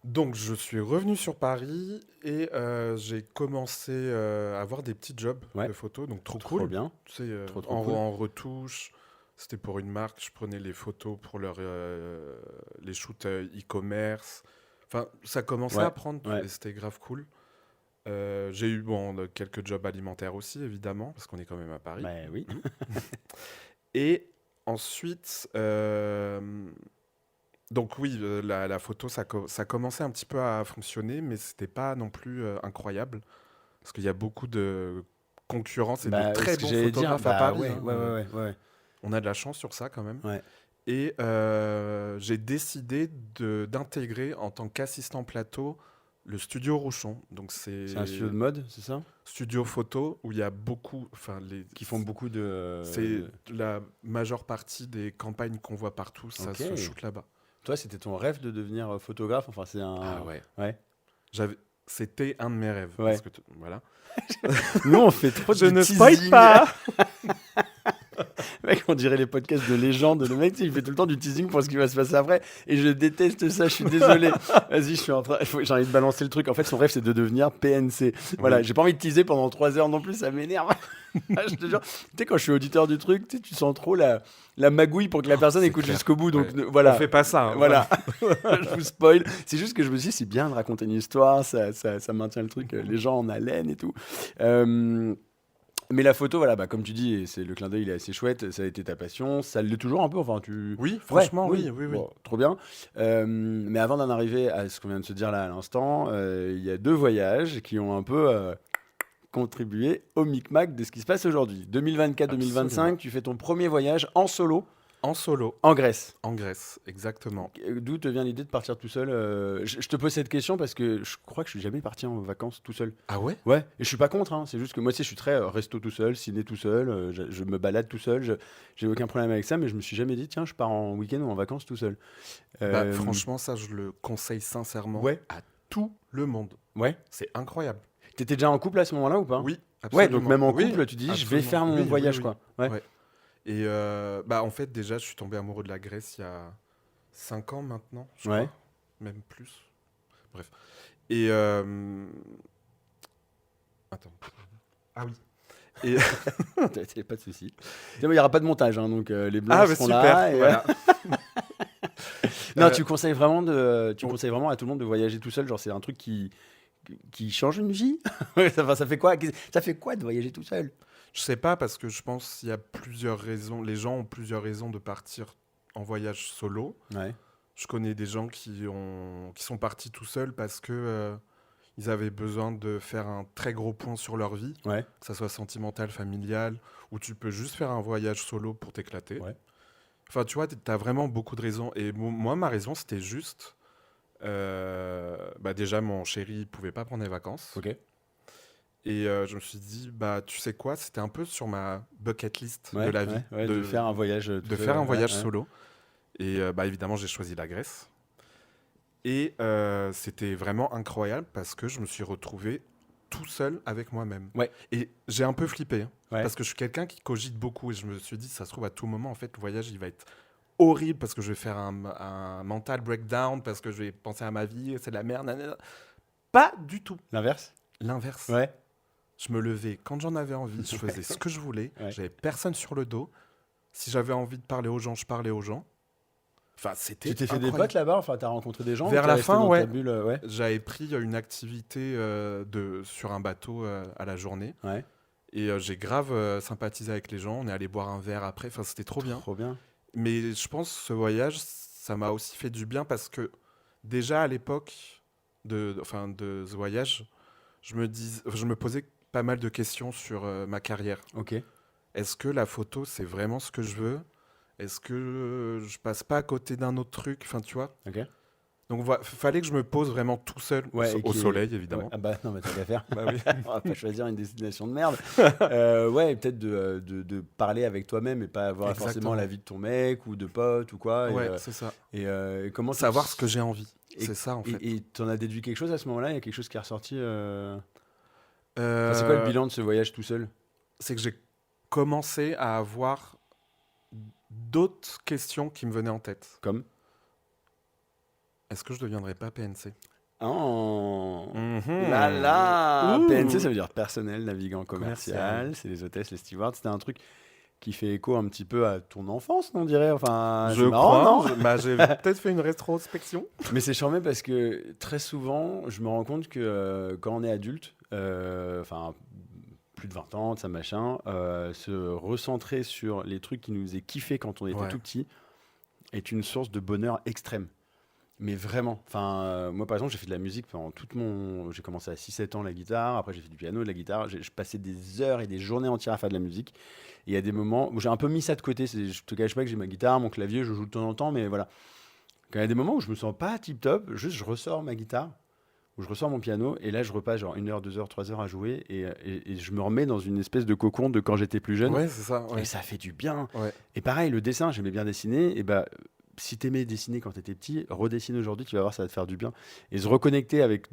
S2: Donc, je suis revenu sur Paris et j'ai commencé à avoir des petits jobs
S1: Ouais.
S2: de photo, donc trop
S1: Trop
S2: cool.
S1: bien.
S2: Tu sais,
S1: Trop
S2: en,
S1: cool.
S2: en retouche, c'était pour une marque, je prenais les photos pour les shoots e-commerce. Enfin, ça commençait
S1: Ouais,
S2: à prendre
S1: ouais.
S2: et c'était grave cool. J'ai eu quelques jobs alimentaires aussi, évidemment, parce qu'on est quand même à Paris.
S1: Bah oui.
S2: Et ensuite, donc oui, la photo, ça commençait un petit peu à fonctionner, mais c'était pas non plus incroyable, parce qu'il y a beaucoup de concurrence et
S1: Bah,
S2: de très
S1: ce que
S2: bons
S1: j'allais dire,
S2: photographes à
S1: bah
S2: Paris.
S1: ouais,
S2: hein.
S1: ouais.
S2: On a de la chance sur ça quand même.
S1: Ouais.
S2: Et j'ai décidé d'intégrer en tant qu'assistant plateau le studio Rouchon. Donc
S1: C'est un studio de mode, c'est ça?
S2: studio photo où il y a beaucoup, enfin
S1: Qui font beaucoup de...
S2: c'est la majeure partie des campagnes qu'on voit partout, ça
S1: Ok.
S2: se shoot là-bas.
S1: Toi, c'était ton rêve de devenir photographe? Enfin, c'est un...
S2: Ah ouais.
S1: Ouais.
S2: C'était un de mes rêves.
S1: Ouais.
S2: Parce que voilà.
S1: Nous, on fait trop
S2: Je
S1: de
S2: ne
S1: teasing.
S2: spoil pas.
S1: Mec, on dirait les podcasts de légende. Le mec, tu sais, il fait tout le temps du teasing pour ce qui va se passer après. Et je déteste ça, je suis désolé. Vas-y, j'ai envie de balancer le truc. En fait, son rêve, c'est de devenir PNC. Voilà,
S2: Oui.
S1: j'ai pas envie de teaser pendant 3 heures non plus, ça m'énerve. Je te jure. Tu sais, quand je suis auditeur du truc, tu sais, tu sens trop la magouille pour que la personne
S2: c'est
S1: écoute
S2: clair.
S1: jusqu'au bout. Donc
S2: Ouais.
S1: voilà.
S2: On fait pas ça. hein,
S1: Voilà, je vous spoil. C'est juste que je me suis dit, c'est bien de raconter une histoire, ça maintient le truc, les gens en haleine et tout. Mais la photo, voilà, bah, comme tu dis, et c'est le clin d'œil, il est assez chouette. Ça a été ta passion, ça l'est toujours un peu. Enfin,
S2: Oui, franchement,
S1: Ouais,
S2: oui.
S1: Bon, trop bien. Mais avant d'en arriver à ce qu'on vient de se dire là à l'instant, il y a 2 voyages qui ont un peu contribué au micmac de ce qui se passe aujourd'hui. 2024-2025,
S2: Absolument.
S1: tu fais ton premier voyage en solo
S2: En solo,
S1: en Grèce.
S2: en Grèce, exactement.
S1: D'où te vient l'idée de partir tout seul je te pose cette question parce que je crois que je suis jamais parti en vacances tout seul.
S2: Ah ouais?
S1: Ouais, et je suis pas contre, hein, c'est juste que moi, tu sais, je suis très resto tout seul, ciné tout seul, je me balade tout seul, j'ai aucun problème avec ça, mais je me suis jamais dit, tiens, je pars en week-end ou en vacances tout seul.
S2: Bah,
S1: Euh,
S2: franchement, ça, je le conseille sincèrement
S1: ouais,
S2: à tout le monde.
S1: ouais.
S2: C'est incroyable.
S1: T'étais déjà en couple à ce moment-là ou pas?
S2: Oui,
S1: Ouais, donc
S2: absolument.
S1: même en
S2: Oui,
S1: couple, tu dis, je vais
S2: absolument.
S1: faire mon
S2: Oui, oui,
S1: voyage,
S2: oui.
S1: quoi. Ouais,
S2: Ouais. Et bah, en fait, déjà, je suis tombé amoureux de la Grèce il y a 5 ans maintenant, je
S1: ouais.
S2: crois. Même plus. Bref. Et attends. Ah oui. Et
S1: T'as pas de souci. Il n'y aura pas de montage, hein, donc les blancs
S2: ah, bah
S1: seront
S2: super.
S1: là.
S2: Voilà.
S1: Non,
S2: Euh,
S1: tu conseilles vraiment à tout le monde de voyager tout seul, genre c'est un truc qui change une vie. Ça fait quoi? Ça fait quoi de voyager tout seul?
S2: Je sais pas parce que je pense qu'il y a plusieurs raisons. Les gens ont plusieurs raisons de partir en voyage solo.
S1: Ouais,
S2: Je connais des gens qui sont partis tout seuls parce que ils avaient besoin de faire un très gros point sur leur vie,
S1: ouais,
S2: que ça soit sentimental, familial, ou tu peux juste faire un voyage solo pour t'éclater.
S1: ouais.
S2: Enfin, tu vois, t'as vraiment beaucoup de raisons. Et moi, ma raison, c'était juste, bah déjà, mon chéri ne pouvait pas prendre les vacances.
S1: Ok.
S2: Et je me suis dit, bah, tu sais quoi, c'était un peu sur ma bucket list
S1: Ouais,
S2: de la vie,
S1: ouais, de faire un voyage tout
S2: de
S1: seul,
S2: faire un
S1: ouais,
S2: voyage
S1: ouais.
S2: solo. Et bah, évidemment, j'ai choisi la Grèce. Et c'était vraiment incroyable parce que je me suis retrouvé tout seul avec moi-même.
S1: Ouais.
S2: Et j'ai un peu flippé, hein,
S1: Ouais.
S2: parce que je suis quelqu'un qui cogite beaucoup. Et je me suis dit, ça se trouve, à tout moment, en fait, le voyage, il va être horrible parce que je vais faire un mental breakdown, parce que je vais penser à ma vie, c'est de la merde. Nanana. Pas du tout.
S1: L'inverse?
S2: L'inverse.
S1: Ouais.
S2: Je me levais quand j'en avais envie, je faisais ce que je voulais,
S1: Ouais.
S2: j'avais personne sur le dos. Si j'avais envie de parler aux gens, je parlais aux gens. Enfin, c'était
S1: Tu t'es fait des
S2: incroyable.
S1: potes là-bas? Enfin, t'as rencontré des gens?
S2: Vers
S1: ou t'es
S2: la
S1: resté
S2: fin,
S1: dans
S2: ouais.
S1: ta bulle, ouais.
S2: J'avais pris une activité sur un bateau à la journée.
S1: Ouais.
S2: Et j'ai grave sympathisé avec les gens. On est allé boire un verre après. Enfin, c'était trop bien.
S1: Trop bien.
S2: Mais je pense que ce voyage, ça m'a aussi fait du bien parce que déjà à l'époque de ce voyage, je me posais pas mal de questions sur ma carrière.
S1: Ok.
S2: Est-ce que la photo, c'est vraiment ce que je veux? Est-ce que je passe pas à côté d'un autre truc? Enfin, tu vois.
S1: Ok.
S2: Donc, voilà, fallait que je me pose vraiment tout seul
S1: Ouais,
S2: au soleil, évidemment.
S1: Ouais. Ah bah non, mais t'as qu'à faire.
S2: Bah oui.
S1: On va pas choisir une destination de merde. Ouais, peut-être de parler avec toi-même et pas avoir
S2: Exactement.
S1: forcément l'avis de ton mec ou de pote ou quoi.
S2: Ouais, c'est ça.
S1: Et comment tu-
S2: Savoir ce que j'ai envie.
S1: Et-
S2: C'est ça, en fait.
S1: Et t'en as déduit quelque chose à ce moment-là? Il y a quelque chose qui est ressorti Enfin,
S2: Euh,
S1: c'est quoi le bilan de ce voyage tout seul?
S2: c'est que j'ai commencé à avoir d'autres questions qui me venaient en tête.
S1: Comme?
S2: Est-ce que je deviendrais pas PNC?
S1: Oh
S2: Mhm.
S1: là là!
S2: Ouh.
S1: PNC, ça veut dire personnel navigant commercial.
S2: Commercial.
S1: C'est les hôtesses, les stewards. C'était un truc qui fait écho un petit peu à ton enfance, on dirait. Enfin,
S2: Je
S1: c'est marrant,
S2: crois.
S1: non?
S2: Bah, j'ai peut-être fait une rétrospection.
S1: Mais c'est charmé parce que très souvent, je me rends compte que quand on est adulte, enfin plus de 20 ans, de ça machin, se recentrer sur les trucs qui nous faisaient kiffer quand on était
S2: Ouais.
S1: tout petit est une source de bonheur extrême. Mais vraiment, enfin, moi par exemple, j'ai fait de la musique pendant J'ai commencé à 6-7 ans la guitare, après j'ai fait du piano, de la guitare. Je passais des heures et des journées entières à faire de la musique. Et il y a des moments où j'ai un peu mis ça de côté. Je te cache pas que j'ai ma guitare, mon clavier, je joue de temps en temps, mais voilà. Quand il y a des moments où je me sens pas tip top, juste je ressors ma guitare, ou je ressors mon piano, et là je repasse genre 1 heure, 2 heures, 3 heures à jouer, et je me remets dans une espèce de cocon de quand j'étais plus jeune.
S2: Ouais, c'est ça. Ouais.
S1: Et ça fait du bien.
S2: Ouais.
S1: Et pareil, le dessin, j'aimais bien dessiner, et bah si t'aimais dessiner quand t'étais petit, redessine aujourd'hui, tu vas voir, ça va te faire du bien. Et se reconnecter avec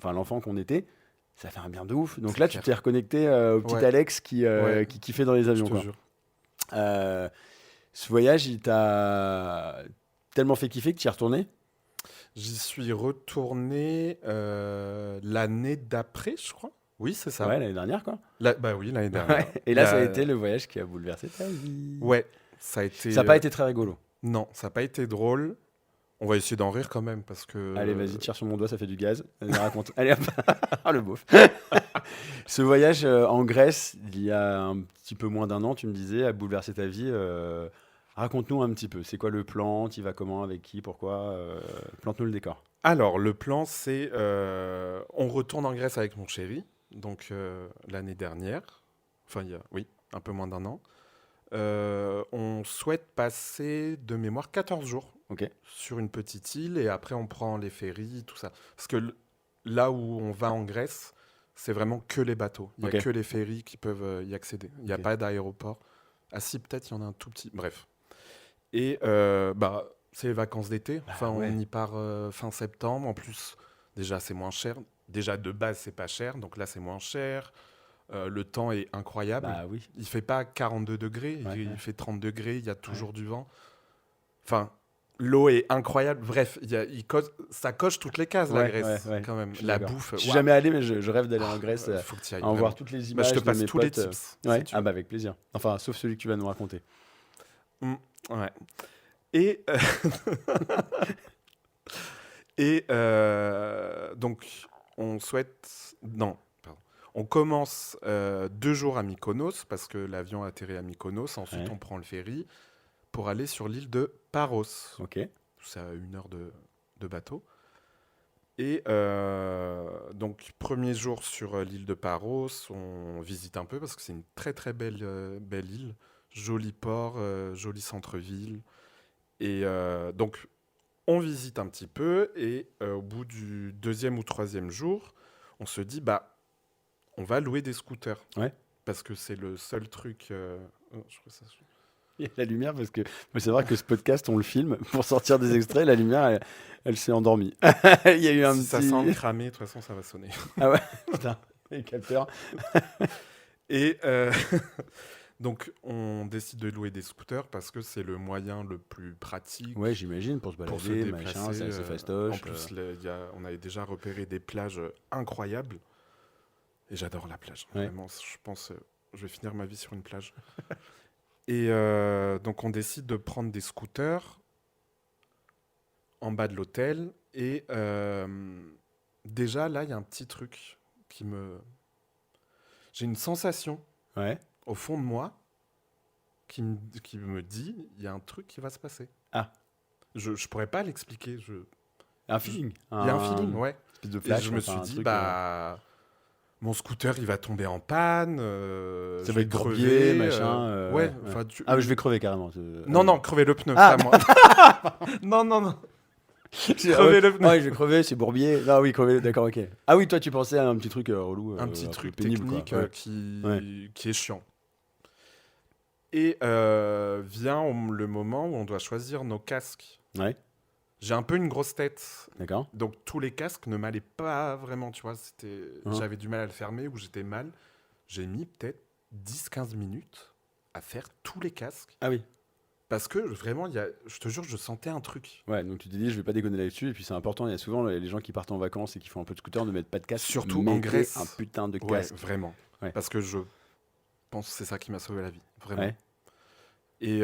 S1: l'enfant qu'on était, ça fait un bien de ouf. Donc
S2: C'est
S1: là,
S2: clair.
S1: tu t'es reconnecté au petit
S2: Ouais.
S1: Alex
S2: Ouais.
S1: qui kiffait dans les
S2: Je
S1: avions,
S2: te
S1: quoi.
S2: jure.
S1: Ce voyage, il t'a tellement fait kiffer que tu y es retourné?
S2: J'y suis retourné l'année d'après, je crois. Oui, c'est ça.
S1: Ouais, l'année dernière, quoi.
S2: Bah oui, l'année dernière.
S1: Ouais. Et là, ça a été le voyage qui a bouleversé ta vie.
S2: Ouais, ça a été.
S1: Ça n'a pas été très rigolo.
S2: Non, ça n'a pas été drôle. On va essayer d'en rire quand même parce que.
S1: Allez, vas-y, tire sur mon doigt, ça fait du gaz. Vas-y, raconte. Allez, hop. Ah, le beauf. Ce voyage en Grèce, il y a un petit peu moins d'un an, tu me disais, a bouleversé ta vie. Raconte-nous un petit peu. C'est quoi le plan? Tu y vas comment? Avec qui? Pourquoi? Plante-nous le décor.
S2: Alors, le plan, c'est. On retourne en Grèce avec mon chéri, donc l'année dernière. Enfin, oui, un peu moins d'un an. On souhaite passer de mémoire 14 jours
S1: Ok.
S2: sur une petite île et après on prend les ferries, tout ça. Parce que là où on va en Grèce, c'est vraiment que les bateaux. Il n'y a
S1: Ok.
S2: que les ferries qui peuvent y accéder. Il n'y a
S1: Ok.
S2: pas d'aéroport. Ah si, peut-être il y en a un tout petit. Bref. Et c'est les vacances d'été. Enfin,
S1: ouais.
S2: on y part fin septembre. En plus, déjà c'est moins cher. Déjà de base c'est pas cher, donc là c'est moins cher. Le temps est incroyable.
S1: Bah oui.
S2: Il fait pas 42 degrés,
S1: Ouais,
S2: il
S1: ouais.
S2: fait 30 degrés, il y a toujours du vent. Enfin, l'eau est incroyable. Bref, ça coche toutes les cases, la
S1: Ouais,
S2: Grèce,
S1: ouais.
S2: quand même.
S1: Je suis
S2: La
S1: d'accord.
S2: bouffe.
S1: Je suis
S2: Waouh.
S1: jamais allé, mais je rêve d'aller en Grèce,
S2: Faut que tu y ailles.
S1: à en
S2: vraiment.
S1: voir toutes les
S2: Bah,
S1: images
S2: je te
S1: de
S2: passe
S1: mes
S2: tous les
S1: potes.
S2: tips.
S1: Ouais.
S2: Si tu
S1: Ah
S2: veux.
S1: bah avec plaisir. Enfin, sauf celui que tu vas nous raconter.
S2: Ouais. Et, donc, on souhaite. Non, pardon. On commence 2 jours à Mykonos, parce que l'avion atterrit à Mykonos. Ensuite,
S1: Ouais.
S2: on prend le ferry pour aller sur l'île de Paros.
S1: Ok.
S2: C'est à 1 heure de bateau. Et donc, premier jour sur l'île de Paros, on visite un peu parce que c'est une très très belle île. Joli port, joli centre-ville. Et donc, on visite un petit peu et au bout du 2e ou 3e jour, on se dit, bah, on va louer des scooters.
S1: Ouais.
S2: Parce que c'est le seul truc... oh, je crois que ça...
S1: Il y a la lumière parce que faut savoir que ce podcast, on le filme pour sortir des extraits. La lumière, elle s'est endormie. Il y a eu un
S2: Si ça sent
S1: petit.
S2: cramé, de toute façon, ça va sonner.
S1: Ah ouais. Putain. Les capteurs.
S2: Et donc, on décide de louer des scooters parce que c'est le moyen le plus pratique
S1: Ouais, j'imagine pour se
S2: pour se
S1: balader,
S2: déplacer.
S1: machin, c'est assez fastoche.
S2: En plus, on avait déjà repéré des plages incroyables. Et j'adore la plage.
S1: Ouais.
S2: Vraiment, je pense je vais finir ma vie sur une plage. Et donc, on décide de prendre des scooters en bas de l'hôtel. Et déjà, là, il y a un petit truc qui me... J'ai une sensation
S1: Ouais.
S2: au fond de moi qui me dit il y a un truc qui va se passer.
S1: Ah.
S2: Je pourrais pas l'expliquer.
S1: Un feeling.
S2: Il y a un feeling, ouais.
S1: Espèce de
S2: Et
S1: flash.
S2: je me
S1: enfin,
S2: suis
S1: un
S2: dit,
S1: truc,
S2: bah, mon scooter, il va tomber en panne.
S1: ça
S2: je
S1: va
S2: vais
S1: être bourbier,
S2: crever.
S1: machin.
S2: Ouais, enfin,
S1: Ah, je vais crever carrément.
S2: Non, crever le pneu,
S1: Ah.
S2: pas moi. non. Crever le pneu.
S1: Ouais, je vais crever, c'est bourbier. Ah oui, crever, d'accord, ok. Ah oui, toi, tu pensais à un petit truc relou.
S2: Un petit truc
S1: pénible,
S2: technique
S1: quoi. Ouais.
S2: qui est chiant. Et vient le moment où on doit choisir nos casques.
S1: Ouais,
S2: J'ai un peu une grosse tête,
S1: d'accord.
S2: donc tous les casques ne m'allaient pas vraiment, tu vois.
S1: Hein.
S2: J'avais du mal à le fermer ou j'étais mal. J'ai mis peut-être 10-15 minutes à faire tous les casques.
S1: Ah oui.
S2: Parce que vraiment, je te jure, je sentais un truc.
S1: Ouais, donc tu t'es dit, je vais pas déconner là-dessus. Et puis c'est important, il y a souvent les gens qui partent en vacances et qui font un peu de scooter ne mettent pas de casque.
S2: Surtout en
S1: Mettez
S2: Grèce.
S1: un putain de
S2: Ouais,
S1: casque.
S2: vraiment.
S1: Ouais.
S2: Parce que je pense que c'est ça qui m'a sauvé la vie. Vraiment.
S1: Ouais.
S2: Et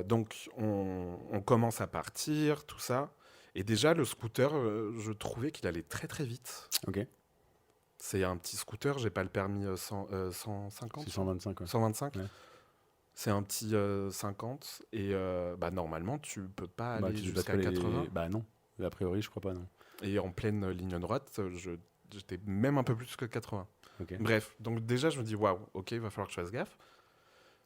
S2: donc, on commence à partir, tout ça. Et déjà, le scooter, je trouvais qu'il allait très très vite.
S1: Ok.
S2: C'est un petit scooter, j'ai pas le permis 150
S1: C'est 125, quoi.
S2: 125.
S1: Ouais.
S2: C'est un petit 50. Et bah, normalement, tu peux pas
S1: Bah,
S2: aller
S1: tu
S2: jusqu'à
S1: passes pas
S2: 80.
S1: Bah non. A priori, je crois pas, non.
S2: Et en pleine ligne droite, j'étais même un peu plus que 80.
S1: Ok.
S2: Bref, donc déjà, je me dis, waouh, ok, il va falloir que je fasse gaffe.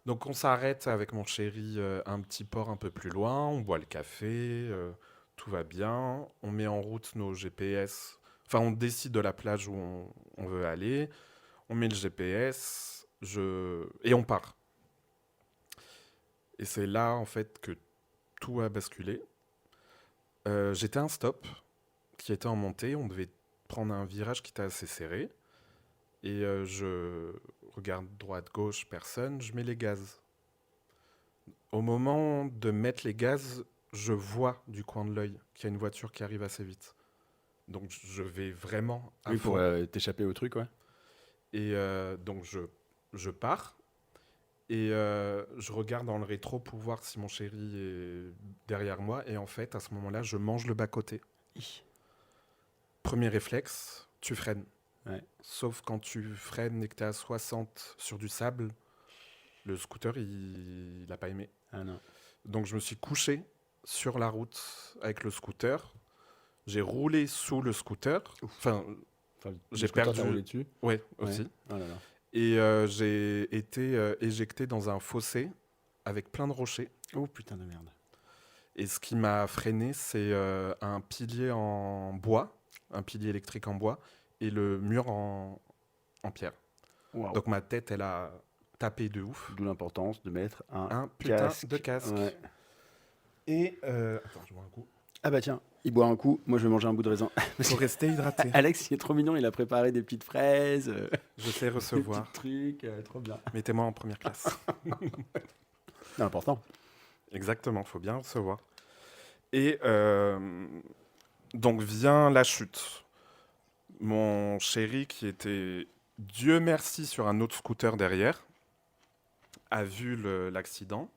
S2: Donc on s'arrête avec mon chéri un petit port un peu plus loin, on boit le café, tout va bien. On met en route nos GPS. Enfin, on décide de la plage où on veut aller. On met le GPS et on part. Et c'est là, en fait, que tout a basculé. J'étais à un stop qui était en montée. On devait prendre un virage qui était assez serré. Et je regarde droite-gauche, personne. Je mets les gaz. Au moment de mettre les gaz, je vois du coin de l'œil qu'il y a une voiture qui arrive assez vite. Donc je vais vraiment à
S1: Oui,
S2: fond.
S1: pour t'échapper au truc, ouais.
S2: Et donc je pars. Et je regarde dans le rétro pour voir si mon chéri est derrière moi. Et en fait, à ce moment-là, je mange le bas-côté. Premier réflexe, tu freines.
S1: Ouais.
S2: Sauf quand tu freines et que tu es à 60 sur du sable, le scooter, il n'a pas aimé.
S1: Ah non.
S2: Donc je me suis couché sur la route avec le scooter. J'ai roulé sous le scooter. Enfin, j'ai perdu.
S1: Roulé dessus.
S2: Ouais, aussi.
S1: Ouais. Oh là là.
S2: Et j'ai été éjecté dans un fossé avec plein de rochers.
S1: Oh putain de merde.
S2: Et ce qui m'a freiné, c'est un pilier en bois, un pilier électrique en bois, et le mur en pierre.
S1: Wow.
S2: Donc ma tête, elle a tapé de ouf.
S1: D'où l'importance de mettre
S2: Un putain
S1: casque.
S2: de casque.
S1: Ouais.
S2: Et attends, je bois un coup.
S1: Ah bah tiens, il boit un coup, moi je vais manger un bout de raisin.
S2: Pour rester hydraté.
S1: Alex, il est trop mignon, il a préparé des petites fraises,
S2: Je sais
S1: des
S2: recevoir.
S1: petits trucs, trop bien.
S2: Mettez-moi en première classe.
S1: C'est important.
S2: Exactement, faut bien recevoir. Et donc vient la chute. Mon chéri, qui était, Dieu merci, sur un autre scooter derrière, a vu l'accident.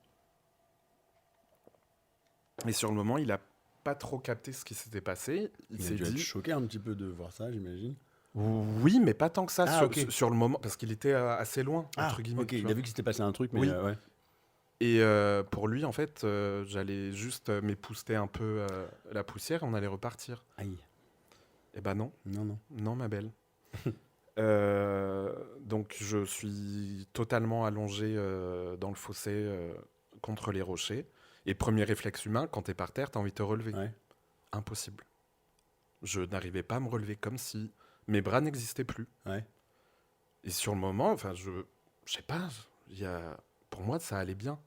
S2: Et sur le moment, il n'a pas trop capté ce qui s'était passé. Il
S1: Il a
S2: s'est
S1: dû être
S2: dit...
S1: choqué un petit peu de voir ça, j'imagine.
S2: Oui, mais pas tant que ça
S1: Ah,
S2: sur,
S1: ok.
S2: sur le moment, parce qu'il était assez loin, entre guillemets.
S1: ok,
S2: tu
S1: il
S2: vois.
S1: a vu qu'il s'était passé un truc, mais
S2: Oui.
S1: ouais.
S2: Et pour lui, en fait, j'allais juste m'épousseter un peu la poussière et on allait repartir.
S1: Aïe.
S2: Eh ben non,
S1: Non.
S2: non ma belle. Donc je suis totalement allongé dans le fossé contre les rochers. Et premier réflexe humain, quand t'es par terre, t'as envie de te relever.
S1: Ouais.
S2: Impossible. Je n'arrivais pas à me relever, comme si mes bras n'existaient plus.
S1: Ouais.
S2: Et sur le moment, enfin, je sais pas, pour moi, ça allait bien.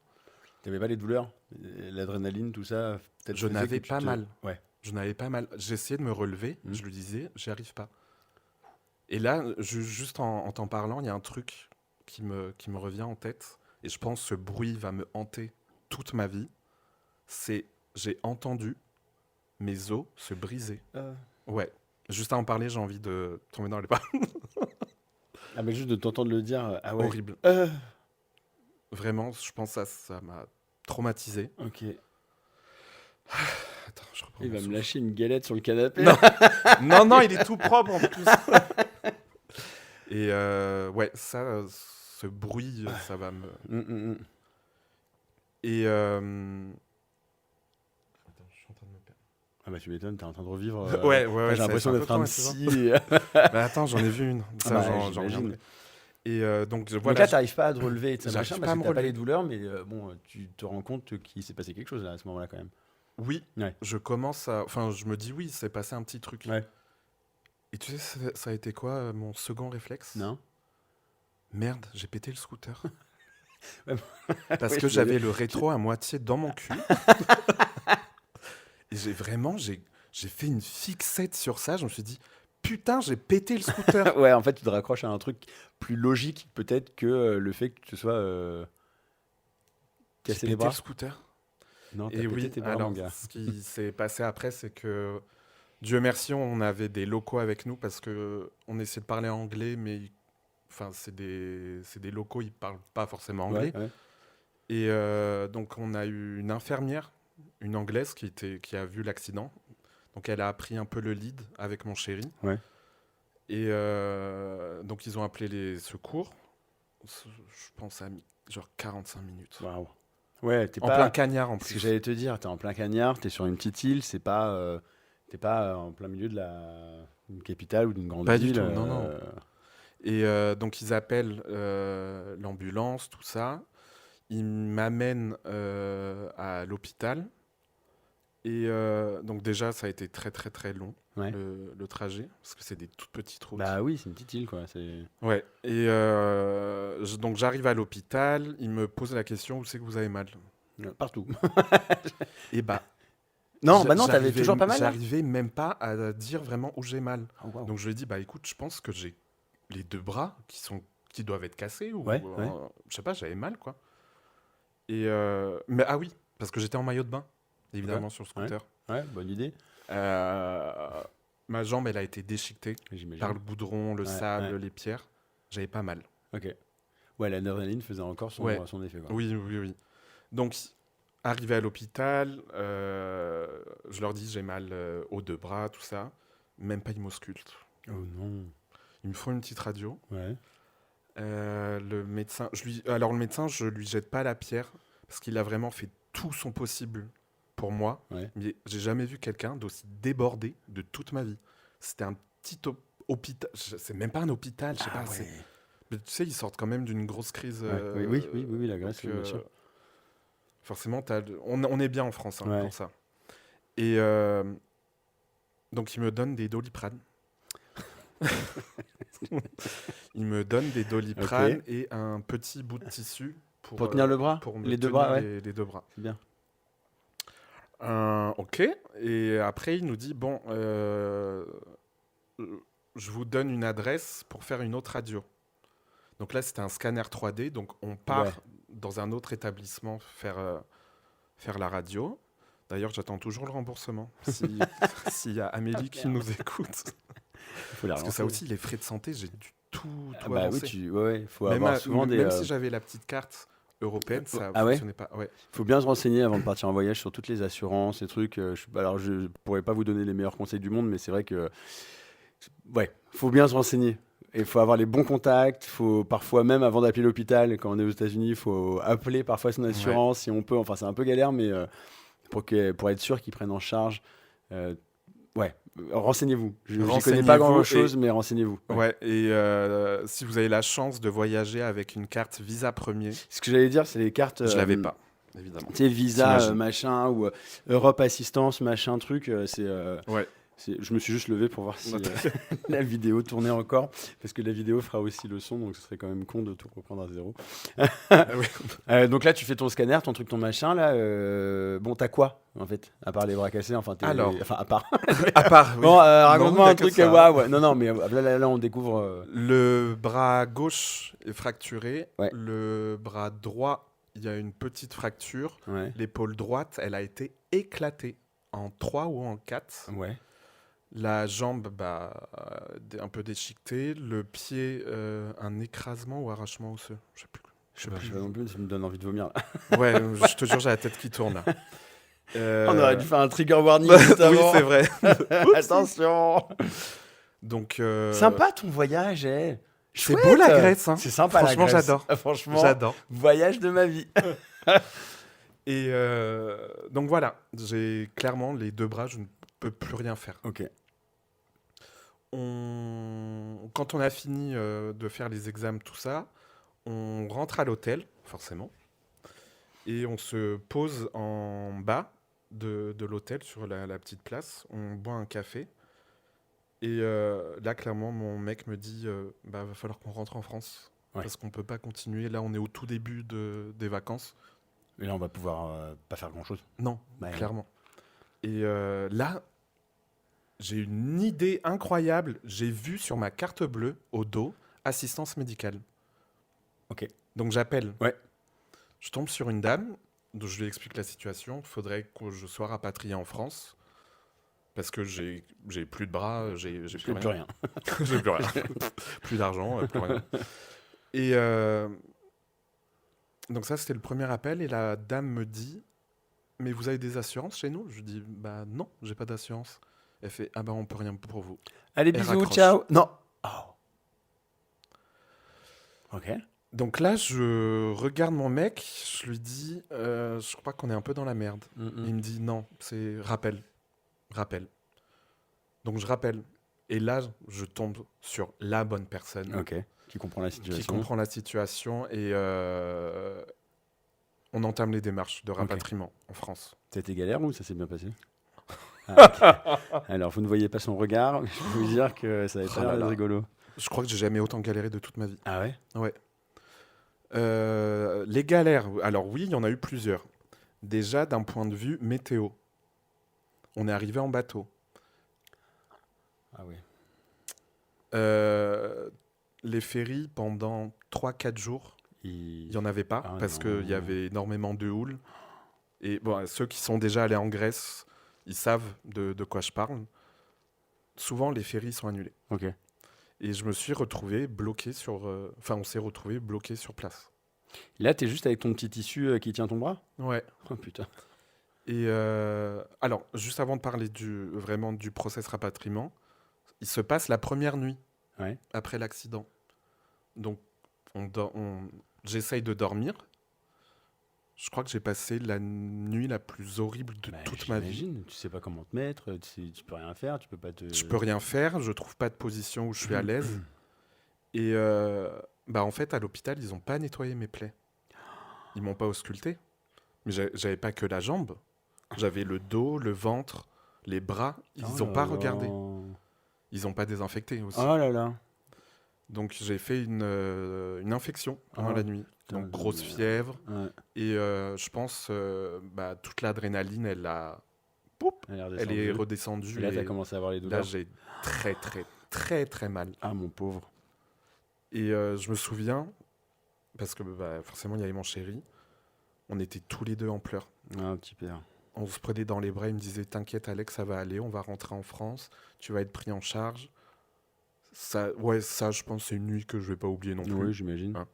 S1: T'avais pas les douleurs, l'adrénaline, tout ça, peut-être.
S2: Je
S1: faisait
S2: n'avais
S1: que tu
S2: pas mal.
S1: Ouais.
S2: Je n'avais pas mal. J'essayais de me relever, je lui disais, j'y arrive pas. Et là, juste en t'en parlant, il y a un truc qui me revient en tête, et je pense que ce bruit va me hanter toute ma vie. J'ai entendu mes os se briser. Ouais. Juste à en parler, j'ai envie de tomber dans les pas.
S1: Ah, mais juste de t'entendre le dire, ah ouais.
S2: Horrible.
S1: Euh,
S2: Vraiment, je pense que ça m'a traumatisé.
S1: Ok.
S2: Attends, je reprends
S1: Il
S2: mon
S1: va me
S2: souffle.
S1: lâcher une galette sur le canapé.
S2: Non. Non, il est tout propre en plus. Et ouais, ça, ce bruit, ça va me... Et... Attends, je suis en train de me perdre.
S1: Ah bah tu m'étonnes, t'es en train de revivre.
S2: Ouais,
S1: J'ai l'impression
S2: c'est
S1: d'être un
S2: peu
S1: psy.
S2: Bah attends, j'en ai vu une. Ça,
S1: bah,
S2: j'en
S1: j'imagine.
S2: reviendrai. Et donc,
S1: Donc
S2: voilà.
S1: là, t'arrives pas à te relever,
S2: j'arrive
S1: machin,
S2: pas
S1: parce
S2: à
S1: que
S2: me
S1: t'as pas
S2: relever.
S1: les douleurs, mais bon, tu te rends compte qu'il s'est passé quelque chose là, à ce moment-là quand même.
S2: Oui,
S1: Ouais.
S2: je commence à... Enfin, je me dis oui, c'est passé un petit truc.
S1: Ouais.
S2: Et tu sais, ça a été quoi, mon second réflexe?
S1: Non.
S2: Merde, j'ai pété le scooter.
S1: Ouais,
S2: Parce
S1: ouais,
S2: que
S1: je
S2: j'avais
S1: l'avais-
S2: le rétro à moitié dans mon cul. Et j'ai fait une fixette sur ça. Je me suis dit, putain, j'ai pété le scooter.
S1: Ouais, en fait, tu te raccroches à un truc plus logique peut-être que le fait que tu sois
S2: J'ai
S1: cassé les
S2: pété
S1: bras.
S2: le scooter.
S1: Non, t'as
S2: Et
S1: pété
S2: oui,
S1: tes bras,
S2: alors,
S1: mon gars.
S2: ce qui s'est passé après, c'est que, Dieu merci, on avait des locaux avec nous parce que on essayait de parler anglais, mais enfin, c'est des locaux, ils parlent pas forcément anglais.
S1: Ouais.
S2: Et donc, on a eu une infirmière, une anglaise, qui a vu l'accident. Donc, elle a pris un peu le lead avec mon chéri.
S1: Ouais.
S2: Et donc, ils ont appelé les secours. Je pense à genre 45 minutes.
S1: Waouh. Ouais, t'es
S2: En
S1: pas.
S2: plein cagnard, en
S1: Ce que
S2: plus.
S1: j'allais te dire, t'es en plein cagnard, t'es sur une petite île, c'est pas, t'es pas en plein milieu de d'une capitale ou d'une grande
S2: Pas du
S1: ville.
S2: tout, non. Et donc, ils appellent l'ambulance, tout ça. Ils m'amènent à l'hôpital. Et donc, déjà, ça a été très, très, très long,
S1: Ouais.
S2: le trajet, parce que c'est des toutes petites routes.
S1: Bah oui, c'est une petite île, quoi. C'est...
S2: Ouais. Et donc, j'arrive à l'hôpital. Ils me posent la question, où c'est que vous avez mal?
S1: Partout.
S2: Et bah,
S1: Non, bah non, t'avais
S2: j'arrivais-
S1: toujours pas mal, là.
S2: J'arrivais même pas à dire vraiment où j'ai mal.
S1: Oh, wow.
S2: Donc, je lui ai dit, bah écoute, je pense que j'ai les deux bras qui doivent être cassés. Ou,
S1: Ouais.
S2: je sais pas, j'avais mal, quoi. Et mais ah oui, parce que j'étais en maillot de bain, évidemment, sur le scooter.
S1: Ouais, bonne idée.
S2: Ma jambe, elle a été déchiquetée
S1: J'imagine.
S2: par le goudron, le
S1: Ouais,
S2: sable,
S1: ouais.
S2: les pierres. J'avais pas mal.
S1: Ok. Ouais, l'adrénaline faisait encore son effet. Quoi.
S2: Oui. Donc, arrivé à l'hôpital, je leur dis j'ai mal aux deux bras, tout ça. Même pas, ils m'auscultent.
S1: Oh non.
S2: Ils me font une petite radio.
S1: Ouais.
S2: Le médecin, je lui jette pas la pierre parce qu'il a vraiment fait tout son possible pour moi.
S1: Ouais.
S2: Mais j'ai jamais vu quelqu'un d'aussi débordé de toute ma vie. C'était un petit hôpital. C'est même pas un hôpital, je sais pas.
S1: Ouais.
S2: Mais tu sais, ils sortent quand même d'une grosse crise.
S1: Ouais. Oui, la Grèce,
S2: donc,
S1: bien sûr.
S2: Forcément, on est bien en France pour ça. Et donc, ils me donnent des Doliprane. Ils me donnent des Doliprane et un petit bout de tissu
S1: pour tenir le bras,
S2: pour
S1: les deux bras,
S2: les deux bras.
S1: C'est bien.
S2: Ok. Et après, il nous dit bon, je vous donne une adresse pour faire une autre radio. Donc là, c'était un scanner 3D. Donc on part dans un autre établissement faire la radio. D'ailleurs, j'attends toujours le remboursement. S'il y a Amélie qui nous écoute. Parce que ça aussi, les frais de santé, j'ai dû tout avancer.
S1: Oui, faut avoir souvent
S2: même si j'avais la petite carte européenne, ça fonctionnait pas. Ouais.
S1: Il faut bien se renseigner avant de partir en voyage sur toutes les assurances, les trucs. Alors, je pourrais pas vous donner les meilleurs conseils du monde, mais c'est vrai que faut bien se renseigner. Il faut avoir les bons contacts. Faut parfois même avant d'appeler l'hôpital, quand on est aux États-Unis, il faut appeler parfois son assurance si on peut. Enfin, c'est un peu galère, mais pour être sûr qu'ils prennent en charge. Renseignez-vous. Je ne connais pas grand-chose, mais renseignez-vous.
S2: Ouais, et si vous avez la chance de voyager avec une carte Visa Premier...
S1: Ce que j'allais dire, c'est les cartes...
S2: je ne l'avais pas, évidemment.
S1: Tu sais, Visa, machin, ou Europe Assistance, machin, truc, je me suis juste levé pour voir si la vidéo tournait encore, parce que la vidéo fera aussi le son, donc ce serait quand même con de tout reprendre à zéro. Donc là, tu fais ton scanner, ton truc, ton machin, là. Bon, t'as quoi, en fait, à part les bras cassés, à part.
S2: À part, oui.
S1: Bon, raconte-moi un truc. Non, mais là, on découvre...
S2: Le bras gauche est fracturé.
S1: Ouais.
S2: Le bras droit, il y a une petite fracture.
S1: Ouais.
S2: L'épaule droite, elle a été éclatée en 3 ou en 4.
S1: Ouais.
S2: La jambe, un peu déchiquetée. Le pied, un écrasement ou arrachement osseux. Je sais plus.
S1: Je sais pas non plus, ça me donne envie de vomir. Là.
S2: Ouais, je te jure, j'ai la tête qui tourne là.
S1: On aurait dû faire un trigger warning.
S2: Oui, c'est vrai.
S1: Attention.
S2: Donc,
S1: sympa ton voyage,
S2: C'est beau la Grèce. Hein.
S1: C'est sympa.
S2: Franchement,
S1: la Grèce.
S2: j'adore.
S1: Franchement,
S2: j'adore.
S1: Voyage de ma vie.
S2: Et donc voilà, j'ai clairement les deux bras, je ne peux plus rien faire.
S1: Ok.
S2: Quand on a fini de faire les examens, tout ça, on rentre à l'hôtel, forcément, et on se pose en bas de l'hôtel sur la petite place. On boit un café. Et là, clairement, mon mec me dit va falloir qu'on rentre en France. Ouais. Parce qu'on ne peut pas continuer. Là, on est au tout début des vacances.
S1: Et là, on va pouvoir pas faire grand-chose.
S2: Non, clairement. Et là, j'ai une idée incroyable. J'ai vu sur ma carte bleue, au dos, assistance médicale.
S1: Ok.
S2: Donc, j'appelle.
S1: Ouais.
S2: Je tombe sur une dame. Donc, je lui explique la situation. Il faudrait que je sois rapatrié en France. Parce que j'ai plus de bras, j'ai plus rien. J'ai plus rien. Plus d'argent, plus rien. Et donc ça, c'était le premier appel. Et la dame me dit, mais vous avez des assurances chez nous ? Je lui dis, non, j'ai pas d'assurance. Elle fait, on peut rien pour vous.
S1: Allez, bisous, ciao. Non. Oh. Ok.
S2: Donc là, je regarde mon mec, je lui dis, je crois qu'on est un peu dans la merde. Il me dit, non, c'est rappel. Donc je rappelle. Et là, je tombe sur la bonne personne.
S1: Ok. Qui comprend la situation.
S2: Et on entame les démarches de rapatriement en France.
S1: C'était galère ou ça s'est bien passé ? Okay. Alors, vous ne voyez pas son regard, mais je peux vous dire que ça va être très rigolo.
S2: Je crois que j'ai jamais autant galéré de toute ma vie.
S1: Ah ouais ?
S2: Ouais. Les galères, alors oui, il y en a eu plusieurs. Déjà, d'un point de vue météo. On est arrivé en bateau.
S1: Ah oui.
S2: Les ferries, pendant 3-4 jours, il n'y en avait pas parce qu'il y avait énormément de houle. Et bon, ceux qui sont déjà allés en Grèce, ils savent de quoi je parle. Souvent, les ferries sont annulées.
S1: Ok.
S2: Et je me suis retrouvé bloqué sur... Enfin, on s'est retrouvé bloqué sur place.
S1: Là, t'es juste avec ton petit tissu qui tient ton bras?
S2: Ouais.
S1: Oh putain.
S2: Et alors, juste avant de parler vraiment du process rapatriement, il se passe la première nuit
S1: Ouais.
S2: après l'accident. Donc, j'essaye de dormir. Je crois que j'ai passé la nuit la plus horrible de toute ma vie.
S1: J'imagine, tu sais pas comment te mettre, tu peux rien faire, tu peux pas te...
S2: Je peux rien faire, je trouve pas de position où je suis à l'aise. Et en fait, à l'hôpital, ils ont pas nettoyé mes plaies. Ils m'ont pas ausculté. Mais j'avais pas que la jambe. J'avais le dos, le ventre, les bras. Ils ont pas regardé. Ils ont pas désinfecté aussi.
S1: Oh là là.
S2: Donc j'ai fait une infection pendant la nuit. Donc grosse fièvre.
S1: Ouais.
S2: Et je pense toute l'adrénaline, elle est redescendue.
S1: Et là, t'as commencé à avoir les douleurs.
S2: Là, j'ai très très très très mal.
S1: Ah mon pauvre.
S2: Et je me souviens, parce que forcément il y avait mon chéri, on était tous les deux en pleurs.
S1: Ah, petit père.
S2: On se prenait dans les bras, il me disait « T'inquiète Alex, ça va aller, on va rentrer en France, tu vas être pris en charge. » Ça, je pense, c'est une nuit que je vais pas oublier non plus.
S1: Oui, j'imagine.
S2: Hein.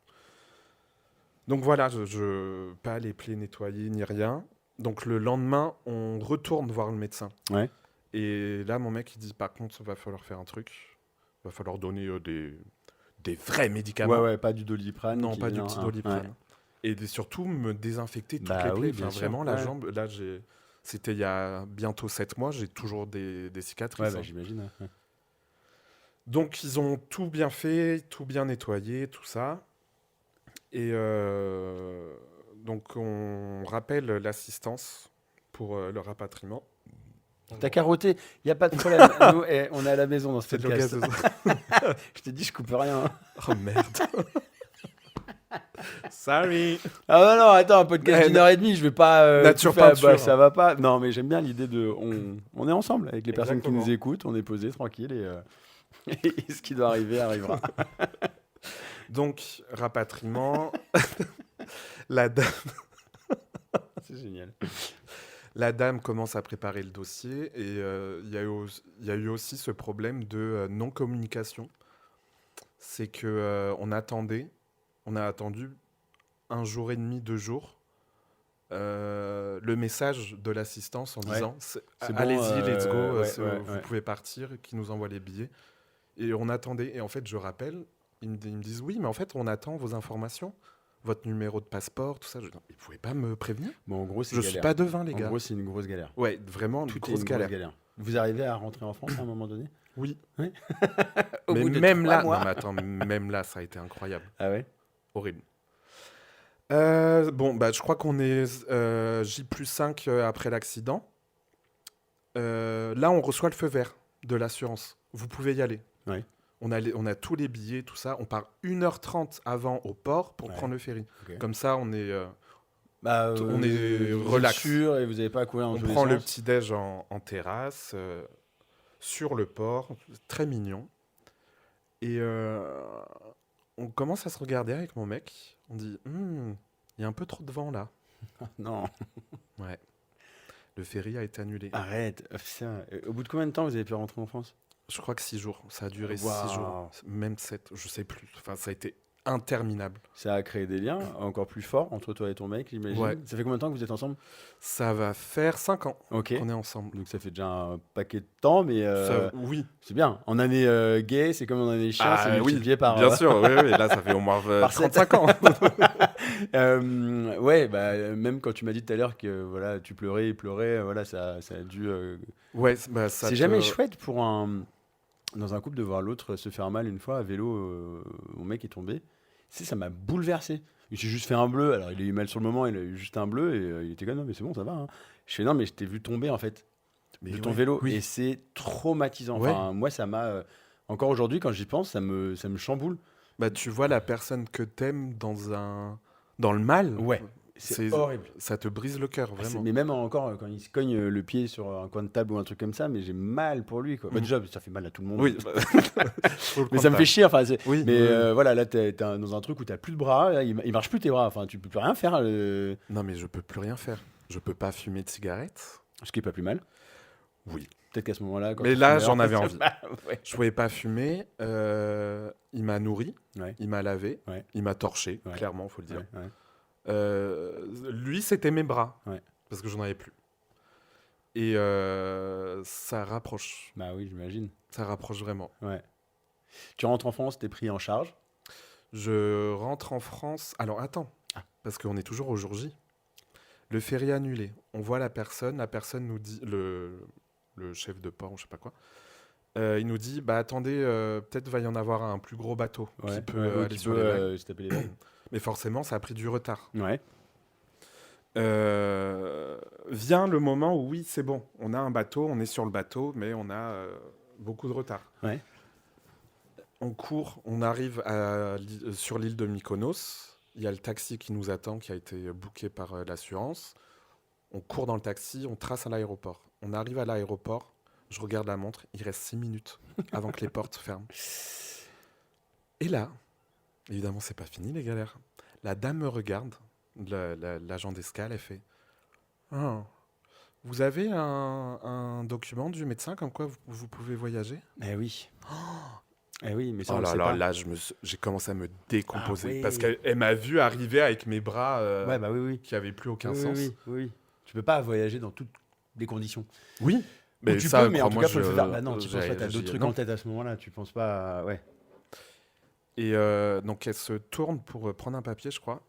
S2: Donc voilà, je pas les plaies nettoyées ni rien. Donc le lendemain, on retourne voir le médecin.
S1: Ouais.
S2: Et là, mon mec, il dit « Par contre, il va falloir faire un truc. Il va falloir donner des vrais médicaments. »
S1: Ouais, pas du Doliprane.
S2: Non, pas du petit Doliprane. Ouais. Et surtout, me désinfecter toutes les plaies. Enfin, vraiment, la jambe, là, c'était il y a bientôt 7 mois, j'ai toujours des cicatrices.
S1: Ouais, j'imagine. Ouais.
S2: Donc, ils ont tout bien fait, tout bien nettoyé, tout ça. Et donc, on rappelle l'assistance pour le rapatriement.
S1: T'as carotté, il n'y a pas de problème. Nous, on est à la maison dans ce podcast. Je t'ai dit, je coupe rien.
S2: Oh merde. Sorry.
S1: Ah non, attends, un podcast d'1h30, je vais pas...
S2: nature peinture.
S1: Ça va pas. Non, mais j'aime bien l'idée de... On est ensemble avec les personnes qui
S2: Exactement.
S1: nous écoutent, on est posé, tranquille, et ce qui doit arriver arrivera.
S2: Donc, rapatriement, la dame...
S1: C'est génial.
S2: La dame commence à préparer le dossier et il y a eu aussi ce problème de non-communication. C'est qu'on on a attendu 1 jour et demi, 2 jours, le message de l'assistance en disant allez-y, let's go, vous pouvez partir, qui nous envoie les billets. Et on attendait. Et en fait, je rappelle, ils me disent oui, mais en fait, on attend vos informations, votre numéro de passeport, tout ça. Ils ne pouvaient pas me prévenir.
S1: Bon, en gros, c'est
S2: je suis pas devin, les gars.
S1: En gros, c'est une grosse galère.
S2: Ouais, vraiment une grosse galère.
S1: Vous arrivez à rentrer en France à un moment donné?
S2: Oui.
S1: Oui.
S2: Mais même là, non, mais attends, même là, ça a été incroyable.
S1: Ah ouais?
S2: Horrible. Je crois qu'on est J+5 après l'accident. Là, on reçoit le feu vert de l'assurance. Vous pouvez y aller.
S1: Ouais.
S2: On a tous les billets, tout ça. On part 1h30 avant au port pour prendre le ferry. Okay. Comme ça, on est relax.
S1: Sûr et vous n'avez pas à courir dans tous les sens.
S2: On prend le petit-déj en terrasse, sur le port. Très mignon. Et on commence à se regarder avec mon mec. On dit, il y a un peu trop de vent là.
S1: Non.
S2: Ouais. Le ferry a été annulé.
S1: Arrête. Putain. Au bout de combien de temps vous avez pu rentrer en France?
S2: Je crois que 6 jours. Ça a duré 6 jours. Même 7, je sais plus. Enfin, ça a été interminable.
S1: Ça a créé des liens encore plus forts entre toi et ton mec, j'imagine. Ouais. Ça fait combien de temps que vous êtes ensemble?
S2: Ça va faire 5 ans qu'on est ensemble.
S1: Donc ça fait déjà un paquet de temps, mais
S2: oui.
S1: C'est bien. En année gay, c'est comme en année chien, c'est multiplié par...
S2: Bien sûr, oui, là ça fait au moins 35 ans.
S1: Même quand tu m'as dit tout à l'heure que voilà, tu pleurais et pleurais, voilà, ça a dû...
S2: Ouais,
S1: c'est jamais chouette pour dans un couple de voir l'autre se faire mal une fois à vélo. Mon mec est tombé. Ça m'a bouleversé. Il s'est juste fait un bleu. Alors il a eu mal sur le moment, il a eu juste un bleu et il était comme non mais c'est bon, ça va. Hein. Je fais non mais je t'ai vu tomber en fait de ton vélo et c'est traumatisant.
S2: Ouais.
S1: Enfin, moi ça m'a encore aujourd'hui quand j'y pense ça me chamboule.
S2: Bah tu vois la personne que t'aimes dans le mal.
S1: Ouais. C'est horrible.
S2: Ça te brise le cœur, vraiment.
S1: Mais même encore, quand il se cogne le pied sur un coin de table ou un truc comme ça, mais j'ai mal pour lui. Quoi. Déjà, ça fait mal à tout le monde.
S2: Oui.
S1: Mais ça me fait chier. Enfin, voilà, là, t'es dans un truc où t'as plus de bras. Là, il marche plus tes bras. Enfin, tu peux plus rien faire.
S2: Non, mais je peux plus rien faire. Je peux pas fumer de cigarette.
S1: Ce qui est pas plus mal.
S2: Oui.
S1: Peut-être qu'à ce moment-là, quand
S2: Mais
S1: t'es
S2: là,
S1: fumeur,
S2: j'en avais envie.
S1: Ouais.
S2: Je pouvais pas fumer. Il m'a nourri,
S1: Ouais.
S2: il m'a lavé,
S1: Ouais.
S2: il m'a torché,
S1: Ouais.
S2: clairement, faut le dire.
S1: Ouais.
S2: Lui, c'était mes bras,
S1: Ouais.
S2: parce que j'en avais plus. Et ça rapproche.
S1: Bah oui, j'imagine.
S2: Ça rapproche vraiment.
S1: Ouais. Tu rentres en France, t'es pris en charge.
S2: Je rentre en France. Alors attends, parce qu'on est toujours au jour J. Le ferry annulé. On voit la personne nous dit, le chef de port, ou je sais pas quoi, il nous dit, bah attendez, peut-être va y en avoir un plus gros bateau qui peut aller sur les vagues.
S1: se taper les vagues.
S2: Mais forcément, ça a pris du retard.
S1: Ouais.
S2: Vient le moment où oui, c'est bon, on a un bateau, on est sur le bateau, mais on a beaucoup de retard.
S1: Ouais.
S2: On court, on arrive sur l'île de Mykonos. Il y a le taxi qui nous attend, qui a été booké par l'assurance. On court dans le taxi, on trace à l'aéroport. On arrive à l'aéroport, je regarde la montre, il reste 6 minutes avant que les portes ferment. Et là, évidemment, c'est pas fini les galères. La dame me regarde, l'agent d'escale, elle fait Ah, vous avez un document du médecin comme quoi vous pouvez voyager?
S1: Eh oui. Eh oui, mais ça,
S2: Oh
S1: on le
S2: là
S1: sait
S2: là,
S1: pas.
S2: là, j'ai commencé à me décomposer.
S1: Ah ouais.
S2: Parce qu'elle m'a vu arriver avec mes bras
S1: Ouais, bah oui.
S2: qui n'avaient plus aucun
S1: Oui,
S2: sens.
S1: oui. Tu peux pas voyager dans toutes les conditions.
S2: Oui,
S1: Mais
S2: mais
S1: tu
S2: ça,
S1: peux, mais en tout
S2: crois-moi,
S1: cas, faut le faire. Bah non, tu penses pas, t'as d'autres trucs
S2: non.
S1: en tête à ce moment-là. Tu penses pas. Ouais.
S2: Et donc, elle se tourne pour prendre un papier, je crois.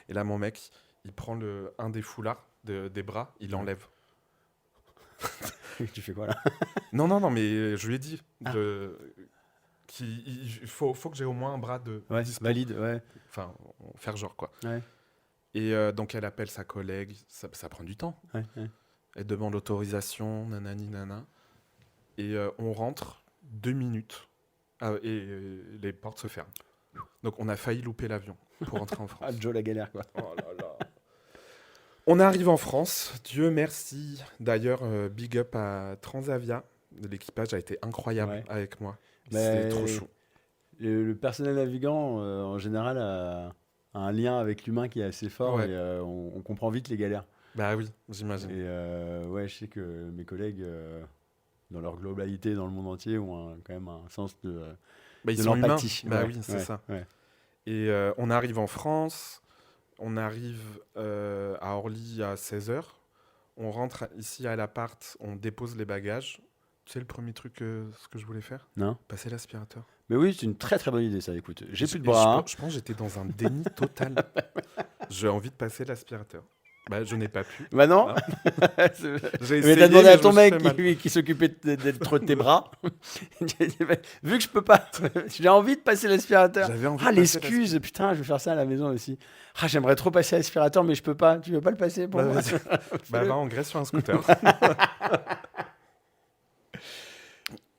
S2: Et là, mon mec, il prend un des foulards des bras, il l'enlève.
S1: Tu fais quoi là?
S2: Non, mais je lui ai dit qu'il faut que j'ai au moins un bras de
S1: Ouais,
S2: dispo.
S1: valide, ouais.
S2: Enfin, faire genre, quoi.
S1: Ouais.
S2: Et donc, elle appelle sa collègue. Ça prend du temps.
S1: Ouais.
S2: Elle demande l'autorisation, nanani, nana. Et on rentre 2 minutes. Et les portes se ferment. Donc, on a failli louper l'avion pour rentrer en France.
S1: Ah, Joe la galère, quoi.
S2: Oh là là. On arrive en France, Dieu merci. D'ailleurs, big up à Transavia. L'équipage a été incroyable avec moi. C'était trop chou.
S1: Le personnel navigant, en général, a un lien avec l'humain qui est assez fort et on comprend vite les galères.
S2: Bah oui, j'imagine.
S1: Et ouais, je sais que mes collègues, dans leur globalité, dans le monde entier, ont quand même un sens de
S2: ils
S1: de
S2: sont
S1: l'empathie.
S2: humains. Bah oui, c'est ça.
S1: Ouais.
S2: Et on arrive en France. On arrive à Orly à 16h. On rentre ici à l'appart, on dépose les bagages. Tu sais le premier truc ce que je voulais faire?
S1: Non.
S2: Passer l'aspirateur.
S1: Mais oui, c'est une très très bonne idée ça, écoute. J'ai plus de bras.
S2: Je pense que j'étais dans un déni total. J'ai envie de passer l'aspirateur. Bah, je n'ai pas pu.
S1: Bah non.
S2: Mais
S1: t'as demandé à ton mec qui s'occupait d'être de tes bras. Vu que je peux pas, j'ai envie de passer l'aspirateur. L'excuse, putain, je vais faire ça à la maison aussi. J'aimerais trop passer l'aspirateur, mais je peux pas. Tu veux pas le passer pour moi?
S2: Va en Grèce sur un scooter.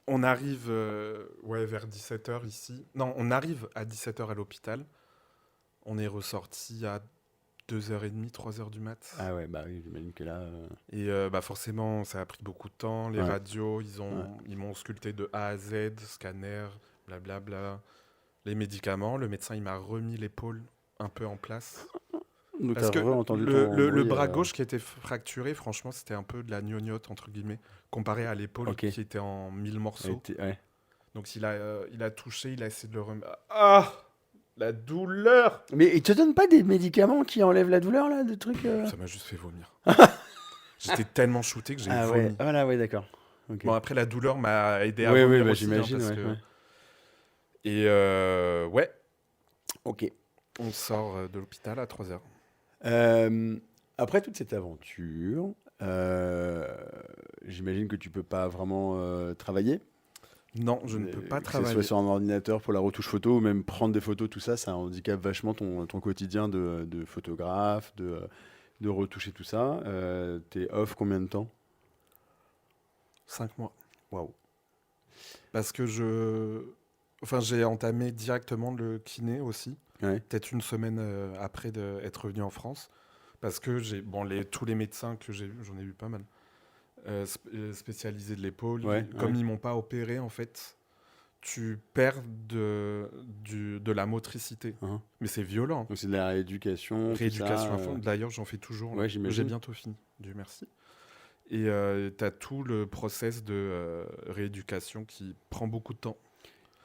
S2: On arrive vers 17h ici. Non, on arrive à 17h à l'hôpital. On est ressorti à 2h30, 3h du mat.
S1: Ah ouais, bah oui, j'imagine que là...
S2: Et forcément, ça a pris beaucoup de temps. Les radios, ils m'ont ausculté de A à Z, scanner, blablabla. Les médicaments, le médecin, il m'a remis l'épaule un peu en place.
S1: Donc
S2: parce que le bras gauche qui était fracturé, franchement, c'était un peu de la gnognotte, entre guillemets, comparé à l'épaule qui était en 1000 morceaux. Donc il a touché, il a essayé de le remettre. Ah! La douleur!
S1: Mais ils te donnent pas des médicaments qui enlèvent la douleur, là, des trucs
S2: Ça m'a juste fait vomir. J'étais tellement shooté que j'ai vomi.
S1: Ouais. Voilà, ouais, d'accord. Okay.
S2: Bon, après, la douleur m'a aidé à vomir aussi,
S1: j'imagine,
S2: Et
S1: Ok.
S2: On sort de l'hôpital à 3h.
S1: Après toute cette aventure, j'imagine que tu peux pas vraiment travailler.
S2: Non, je ne peux pas travailler.
S1: Que ce soit sur un ordinateur pour la retouche photo ou même prendre des photos, tout ça, ça handicape vachement ton quotidien de photographe, de retoucher tout ça. T'es off combien de temps?
S2: 5 mois.
S1: Waouh.
S2: Parce que j'ai entamé directement le kiné aussi. Peut-être une semaine après d'être revenu en France. Parce que tous les médecins que j'ai vus, j'en ai vu pas mal. Spécialisé de l'épaule. Comme ils m'ont pas opéré, en fait, tu perds de la motricité. Mais c'est violent.
S1: Donc c'est de la rééducation.
S2: Rééducation à fond. D'ailleurs, j'en fais toujours.
S1: J'ai
S2: bientôt fini. Dieu merci. Et tu as tout le process de rééducation qui prend beaucoup de temps.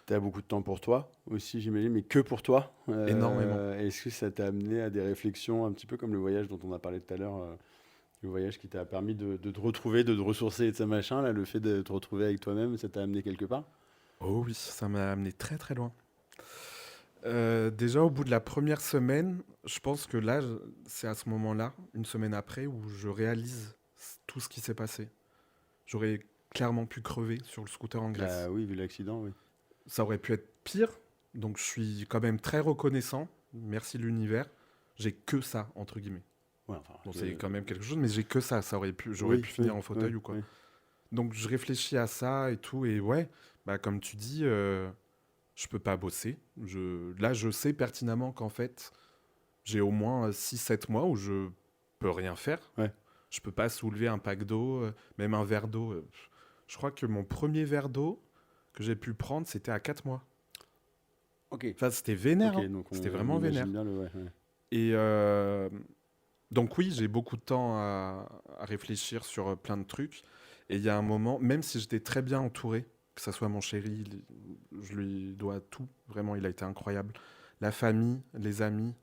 S1: Tu as beaucoup de temps pour toi aussi, j'imagine, mais que pour toi.
S2: Énormément.
S1: Est-ce que ça t'a amené à des réflexions un petit peu comme le voyage dont on a parlé tout à l'heure, le voyage qui t'a permis de te retrouver, de te ressourcer et de ça machin, là, le fait de te retrouver avec toi-même, ça t'a amené quelque part?
S2: Oh oui, ça m'a amené très très loin. Déjà, au bout de la première semaine, je pense que là, c'est à ce moment-là, une semaine après, où je réalise tout ce qui s'est passé. J'aurais clairement pu crever sur le scooter en Grèce.
S1: Bah oui, vu l'accident, oui.
S2: Ça aurait pu être pire, donc je suis quand même très reconnaissant. Merci l'univers. J'ai que ça, entre guillemets.
S1: Ouais, enfin,
S2: Bon, c'est quand même quelque chose, mais j'ai que ça. J'aurais
S1: oui,
S2: pu finir
S1: oui,
S2: en fauteuil
S1: oui,
S2: ou quoi.
S1: oui.
S2: Donc je réfléchis à ça et tout, et ouais, bah comme tu dis, je peux pas bosser. Là, je sais pertinemment qu'en fait, j'ai au moins 6-7 mois où je peux rien faire.
S1: Ouais.
S2: Je peux pas soulever un pack d'eau, même un verre d'eau. Je crois que mon premier verre d'eau que j'ai pu prendre, c'était à 4 mois.
S1: Ok.
S2: Enfin, c'était vénère,
S1: Ok,
S2: hein.
S1: donc
S2: C'était
S1: on
S2: vraiment vénère.
S1: imagine bien le. Ouais, ouais.
S2: Et donc oui, j'ai beaucoup de temps à réfléchir sur plein de trucs. Et il y a un moment, même si j'étais très bien entouré, que ce soit mon chéri, je lui dois tout. Vraiment, il a été incroyable. La famille, les amis,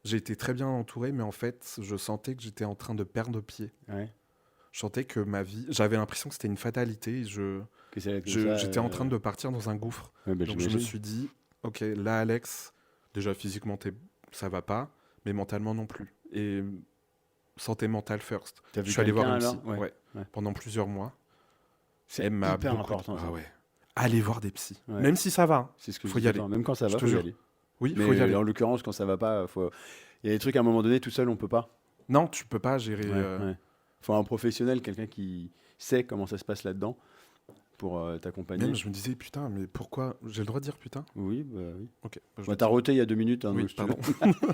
S2: j'ai été très bien entouré, mais en fait, je sentais que j'étais en train de perdre pied.
S1: Ouais.
S2: Je sentais que ma vie, j'avais l'impression que c'était une fatalité.
S1: Que ça allait être comme ça,
S2: J'étais en train de partir dans un gouffre.
S1: ouais, bah,
S2: Donc je me
S1: j'imagine.
S2: suis dit, ok, là, Alex, déjà physiquement, ça va pas, mais mentalement non plus. Et santé mentale first.
S1: T'as
S2: Je
S1: vu
S2: suis allé voir
S1: quelqu'un
S2: une psy,
S1: alors? Ouais.
S2: ouais,
S1: Ouais.
S2: pendant plusieurs mois.
S1: C'est
S2: Elle m'a
S1: hyper
S2: beaucoup.
S1: important, ça.
S2: Ah ouais. Allez voir des psys.
S1: Ouais.
S2: Même si ça va, hein.
S1: C'est ce que je
S2: Faut y
S1: dis tout le
S2: aller.
S1: temps. Même quand ça
S2: Je
S1: va,
S2: te
S1: faut y
S2: jure.
S1: aller.
S2: Oui,
S1: Mais
S2: faut y aller.
S1: en l'occurrence, quand ça va pas, il y a des trucs à un moment donné, tout seul, on peut pas.
S2: Non, tu peux pas gérer.
S1: Ouais. Faut un professionnel, quelqu'un qui sait comment ça se passe là-dedans pour t'accompagner.
S2: Même je me disais, putain, mais pourquoi. J'ai le droit de dire putain.
S1: Oui, bah oui.
S2: Ok. Bah, je
S1: Bah,
S2: le
S1: t'as
S2: dis.
S1: roté il y a 2 minutes, hein,
S2: Oui,
S1: donc si tu veux.
S2: pardon.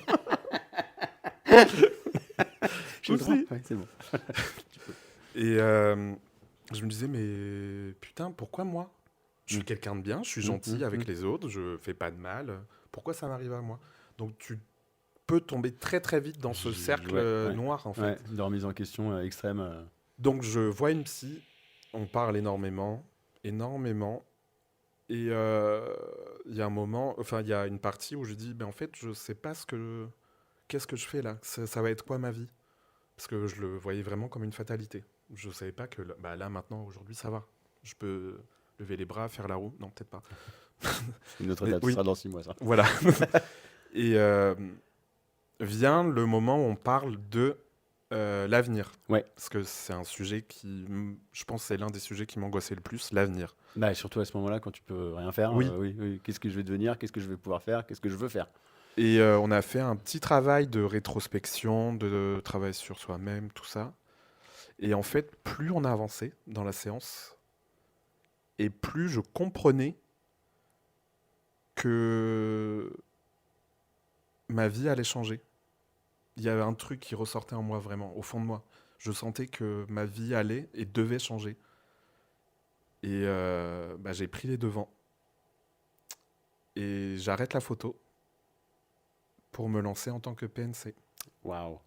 S1: J'ai le droit.
S2: Aussi.
S1: Ouais, c'est bon.
S2: Et je me disais, mais putain, pourquoi moi? Je suis quelqu'un de bien, je suis gentil avec les autres, je fais pas de mal. Pourquoi ça m'arrive à moi? Donc tu peux tomber très très vite dans ce cercle
S1: Ouais.
S2: noir en fait.
S1: Ouais, de remise en question extrême.
S2: Donc je vois une psy, on parle énormément, énormément. Et il y a un moment, enfin il y a une partie où je dis, ben en fait je sais pas qu'est-ce que je fais là? Ça va être quoi ma vie? Parce que je le voyais vraiment comme une fatalité. Je savais pas que là maintenant, aujourd'hui, ça va. Je peux lever les bras, faire la roue. Non, peut-être pas.
S1: Une autre
S2: Mais
S1: étape, ce
S2: oui.
S1: sera dans 6 mois, ça.
S2: Voilà. Et vient le moment où on parle de l'avenir.
S1: Ouais.
S2: Parce que c'est un sujet je pense, c'est l'un des sujets qui m'angoissait le plus, l'avenir.
S1: Bah, surtout à ce moment-là, quand tu peux rien faire.
S2: Oui.
S1: Oui. Qu'est-ce que je vais devenir? Qu'est-ce que je vais pouvoir faire? Qu'est-ce que je veux faire?
S2: Et on a fait un petit travail de rétrospection, de travail sur soi-même, tout ça. Et en fait, plus on a avancé dans la séance, et plus je comprenais que ma vie allait changer. Il y avait un truc qui ressortait en moi vraiment, au fond de moi. Je sentais que ma vie allait et devait changer. Et j'ai pris les devants. Et j'arrête la photo pour me lancer en tant que PNC.
S1: Waouh.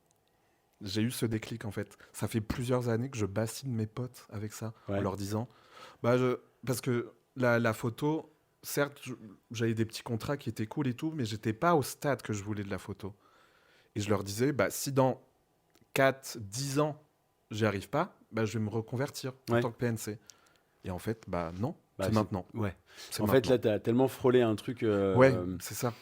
S2: J'ai eu ce déclic en fait. Ça fait plusieurs années que je bassine mes potes avec ça,
S1: Ouais.
S2: en leur disant... parce que la photo, certes, j'avais des petits contrats qui étaient cool et tout, mais j'étais pas au stade que je voulais de la photo. Et je leur disais, si dans 4-10 ans, j'y arrive pas, je vais me reconvertir en tant que PNC. Et en fait, non, c'est maintenant.
S1: Ouais.
S2: C'est
S1: En
S2: maintenant.
S1: fait, là, tu as tellement frôlé un truc.
S2: Ouais, c'est ça.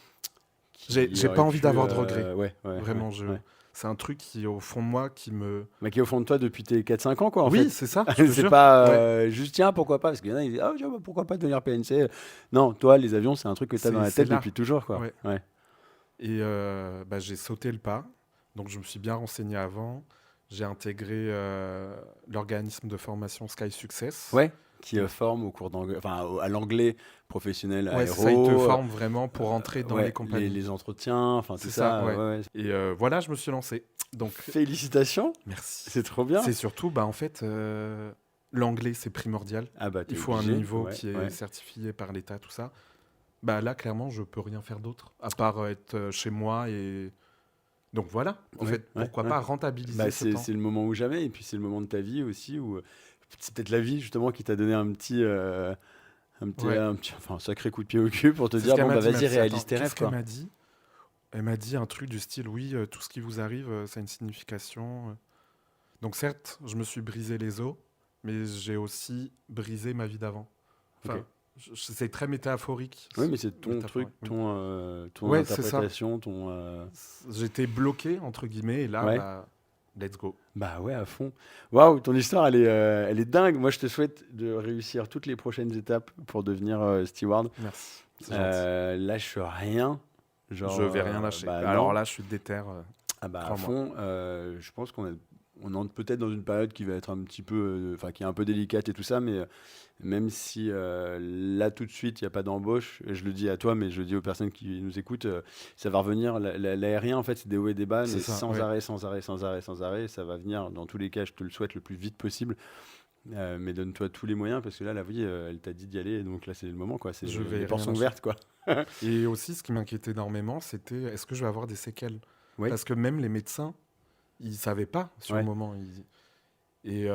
S1: qui
S2: J'ai
S1: aurait
S2: pas envie
S1: pu,
S2: d'avoir de regrets.
S1: Ouais,
S2: Vraiment,
S1: ouais.
S2: c'est un truc qui, au fond de moi, qui me...
S1: Mais qui est au fond de toi depuis tes 4-5 ans, quoi, en
S2: oui,
S1: fait.
S2: c'est ça. je te
S1: C'est
S2: jure.
S1: pas
S2: Ouais.
S1: juste tiens, pourquoi pas? Parce qu'il y en a, ils disent, ah, tiens, pourquoi pas devenir PNC? Non, toi, les avions, c'est un truc que tu as dans la
S2: C'est
S1: tête
S2: là.
S1: depuis toujours, quoi.
S2: Ouais. Et j'ai sauté le pas. Donc, je me suis bien renseigné avant. J'ai intégré l'organisme de formation Sky Success.
S1: Ouais. Qui forme au cours d'anglais, enfin, à l'anglais professionnel
S2: Ouais,
S1: aéro.
S2: ça, ils te forment vraiment pour entrer dans les compagnies.
S1: Les entretiens, enfin, tout
S2: C'est
S1: ça.
S2: ça, ouais.
S1: Ouais.
S2: Et voilà, je me suis lancé. Donc,
S1: Félicitations.
S2: merci.
S1: C'est trop bien.
S2: C'est surtout, en fait, l'anglais, c'est primordial.
S1: Ah bah, t'es
S2: Il faut
S1: obligé.
S2: un niveau
S1: Ouais,
S2: qui est
S1: ouais.
S2: certifié par l'État, tout ça. Là, clairement, je peux rien faire d'autre, à part être chez moi et Donc voilà, en
S1: Ouais,
S2: fait, pourquoi
S1: ouais.
S2: pas rentabiliser
S1: Bah,
S2: ce
S1: c'est
S2: temps.
S1: c'est le moment ou jamais, et puis c'est le moment de ta vie aussi où c'est peut-être la vie justement qui t'a donné
S2: Ouais.
S1: enfin, un sacré coup de pied au cul pour te
S2: C'est ce
S1: dire
S2: qu'elle
S1: bon
S2: m'a
S1: bah
S2: dit,
S1: vas-y
S2: Mathis. Attends,
S1: réalise tes rêves
S2: qu'est-ce qu'elle
S1: quoi.
S2: m'a dit? Elle m'a dit un truc du style, oui, tout ce qui vous arrive, ça a une signification. Donc certes, je me suis brisé les os, mais j'ai aussi brisé ma vie d'avant. Enfin,
S1: Ok.
S2: c'est très métaphorique.
S1: Oui, mais c'est ton truc,
S2: Métaphorique, oui.
S1: ton
S2: Ouais, c'est ça.
S1: interprétation,
S2: J'étais bloqué, entre guillemets, et là,
S1: ouais.
S2: bah, let's go.
S1: Bah ouais, à fond. Waouh, ton histoire, elle est dingue. Moi, je te souhaite de réussir toutes les prochaines étapes pour devenir steward.
S2: Merci. C'est gentil.
S1: Lâche rien. Genre,
S2: Je vais rien lâcher.
S1: bah
S2: Alors
S1: non.
S2: là, je suis déter.
S1: Ah bah à
S2: Crois-moi.
S1: fond. Je pense on entre peut-être dans une période qui va être un petit peu, enfin qui est un peu délicate et tout ça, mais même si là tout de suite il n'y a pas d'embauche, et je le dis à toi, mais je le dis aux personnes qui nous écoutent, ça va revenir. L'aérien en fait c'est des hauts et des bas,
S2: C'est
S1: mais
S2: ça,
S1: sans
S2: ouais.
S1: arrêt, sans arrêt, sans arrêt, sans arrêt. Ça va venir. Dans tous les cas, je te le souhaite le plus vite possible. Mais donne-toi tous les moyens parce que là la vie elle t'a dit d'y aller, donc là c'est le moment quoi.
S2: Je vais
S1: Les portes
S2: rien
S1: sont
S2: lâcher.
S1: ouvertes quoi.
S2: Et aussi, ce qui m'inquiétait énormément, c'était est-ce que je vais avoir des séquelles?
S1: Oui.
S2: Parce que même les médecins, ils savaient pas sur
S1: Ouais.
S2: le moment. Et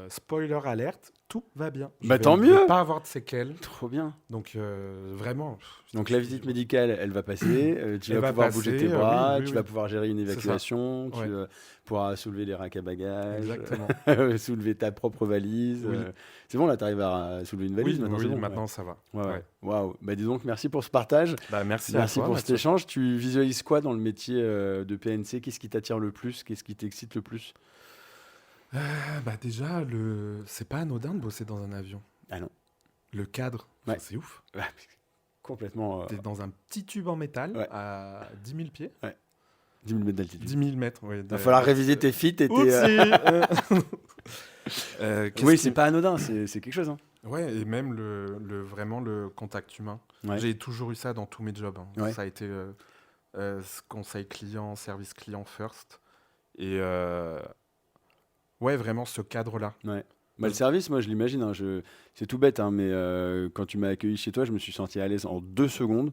S2: spoiler alerte, tout va bien.
S1: Bah,
S2: Je
S1: tant
S2: vais
S1: mieux.
S2: pas avoir de séquelles.
S1: Trop bien.
S2: Donc vraiment.
S1: Donc la visite médicale, elle va passer, tu
S2: Elle
S1: vas
S2: va
S1: pouvoir
S2: passer,
S1: bouger tes bras,
S2: oui,
S1: tu
S2: oui.
S1: vas pouvoir gérer une
S2: C'est ça.
S1: évacuation, tu
S2: Ouais.
S1: pourras soulever les racks à bagages,
S2: Exactement.
S1: soulever ta propre valise.
S2: Oui.
S1: C'est bon, là, tu arrives à soulever une valise
S2: Oui,
S1: maintenant,
S2: oui,
S1: c'est bon.
S2: maintenant ça va.
S1: Ouais. Ouais,
S2: Ouais.
S1: ouais. Waouh. Bah dis donc, merci pour ce partage.
S2: Bah, merci
S1: Merci
S2: à toi.
S1: pour cet
S2: Mathieu.
S1: échange. Tu visualises quoi dans le métier de PNC? Qu'est-ce qui t'attire le plus? Qu'est-ce qui t'excite le plus?
S2: Bah déjà, c'est pas anodin de bosser dans un avion.
S1: Ah non.
S2: Le cadre,
S1: Ouais.
S2: c'est ouf.
S1: Complètement.
S2: T'es dans un petit tube en métal
S1: Ouais.
S2: à 10 000 pieds.
S1: 10 000 mètres d'altitude.
S2: 10 000 mètres, oui.
S1: Il va falloir réviser tes feats et tes.
S2: Oupsie
S1: Oui, c'est pas anodin, c'est quelque chose. Hein.
S2: Ouais, et même vraiment le contact humain.
S1: Ouais.
S2: J'ai toujours eu ça dans tous mes jobs. Hein.
S1: Ouais.
S2: Ça a été conseil client, service client first. Et ouais, vraiment ce cadre-là.
S1: Ouais. Bah, le service, moi, je l'imagine. Hein, c'est tout bête, hein, mais quand tu m'as accueilli chez toi, je me suis senti à l'aise en 2 secondes.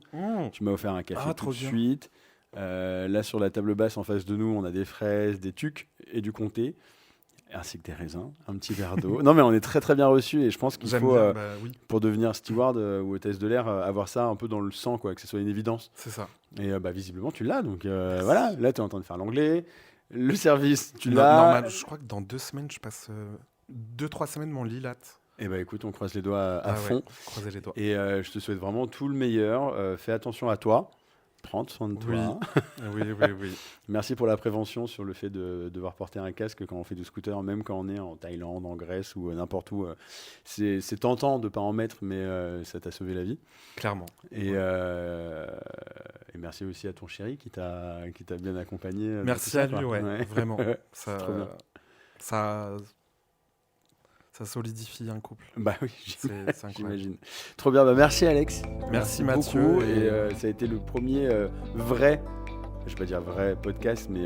S1: Tu m'as offert un café tout
S2: trop
S1: de
S2: bien.
S1: suite. Là, sur la table basse en face de nous, on a des fraises, des tucs et du comté, ainsi que des raisins, un petit verre d'eau. Non, mais on est très très bien reçus et je pense qu'il
S2: J'aime
S1: faut,
S2: bien, bah oui,
S1: pour devenir steward ou hôtesse de l'air, avoir ça un peu dans le sang, quoi, que ce soit une évidence.
S2: c'est ça.
S1: Et bah, visiblement, tu l'as. Donc voilà, là, tu es en train de faire l'anglais. Le service, tu
S2: No-
S1: l'as.
S2: normal, je crois que dans 2 semaines, je passe 2-3 semaines mon lilat.
S1: Et bah écoute, on croise les doigts à fond.
S2: Ouais, croisez les doigts.
S1: Et je te souhaite vraiment tout le meilleur. Fais attention à toi. Prends soin de toi.
S2: Oui.
S1: Merci pour la prévention sur le fait de devoir porter un casque quand on fait du scooter, même quand on est en Thaïlande, en Grèce ou n'importe où. C'est tentant de ne pas en mettre, mais ça t'a sauvé la vie.
S2: Clairement.
S1: Et merci aussi à ton chéri qui t'a bien accompagné. dans
S2: Merci
S1: tout ça,
S2: à lui,
S1: quoi.
S2: ouais, vraiment. Ça,
S1: trop bien.
S2: ça solidifie un couple.
S1: Bah oui,
S2: C'est incroyable.
S1: j'imagine. Trop bien, bah merci Alex.
S2: Merci Mathieu.
S1: beaucoup. Et ça a été le premier vrai, je vais pas dire vrai podcast, mais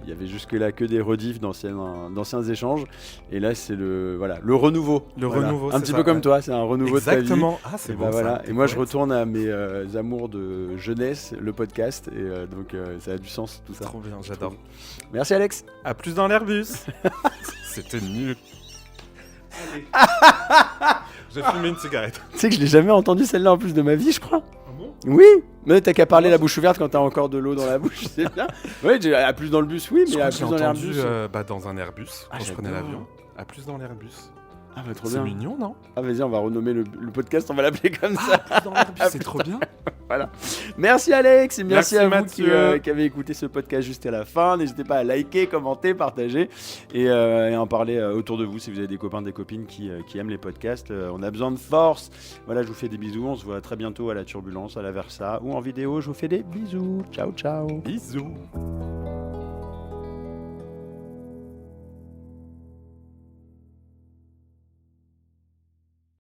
S1: il y avait jusque-là que des rediffs d'anciens échanges. Et là, c'est le renouveau.
S2: Le
S1: Voilà.
S2: renouveau,
S1: Un
S2: c'est
S1: petit
S2: ça,
S1: peu comme
S2: ouais.
S1: toi, c'est un renouveau
S2: Exactement. Ah,
S1: de ta vie.
S2: c'est
S1: Et
S2: bon.
S1: bah voilà.
S2: ça.
S1: Et moi, je
S2: Poète.
S1: retourne à mes amours de jeunesse, le podcast. Et donc, ça a du sens, tout ça.
S2: Trop bien, j'adore.
S1: Merci Alex.
S2: À plus dans l'Airbus. C'était nul. Allez. J'ai fumé une cigarette.
S1: Tu sais que je l'ai jamais entendu celle-là en plus de ma vie, je crois.
S2: Ah bon?
S1: Oui, mais t'as qu'à parler la bouche ouverte quand t'as encore de l'eau dans la bouche, c'est bien. Oui, à plus dans le bus, oui,
S2: Je
S1: mais
S2: crois
S1: à
S2: que
S1: plus
S2: j'ai
S1: dans
S2: entendu
S1: l'Airbus.
S2: dans un Airbus
S1: Ah,
S2: quand je prenais
S1: j'adore.
S2: l'avion. À plus dans l'Airbus.
S1: Ah bah trop
S2: C'est
S1: bien.
S2: mignon, non?
S1: Ah vas-y, on va renommer le podcast, on va l'appeler comme ça.
S2: Plus dans l'Airbus, c'est trop bien.
S1: Merci Alex et merci à vous
S2: Mathieu.
S1: qui avez écouté ce podcast jusqu'à la fin. N'hésitez pas à liker, commenter, partager et en parler autour de vous si vous avez des copains, des copines qui aiment les podcasts. On a besoin de force. Voilà, je vous fais des bisous. On se voit très bientôt à la Turbulence, à la Versa ou en vidéo. Je vous fais des bisous. Ciao, ciao.
S2: Bisous.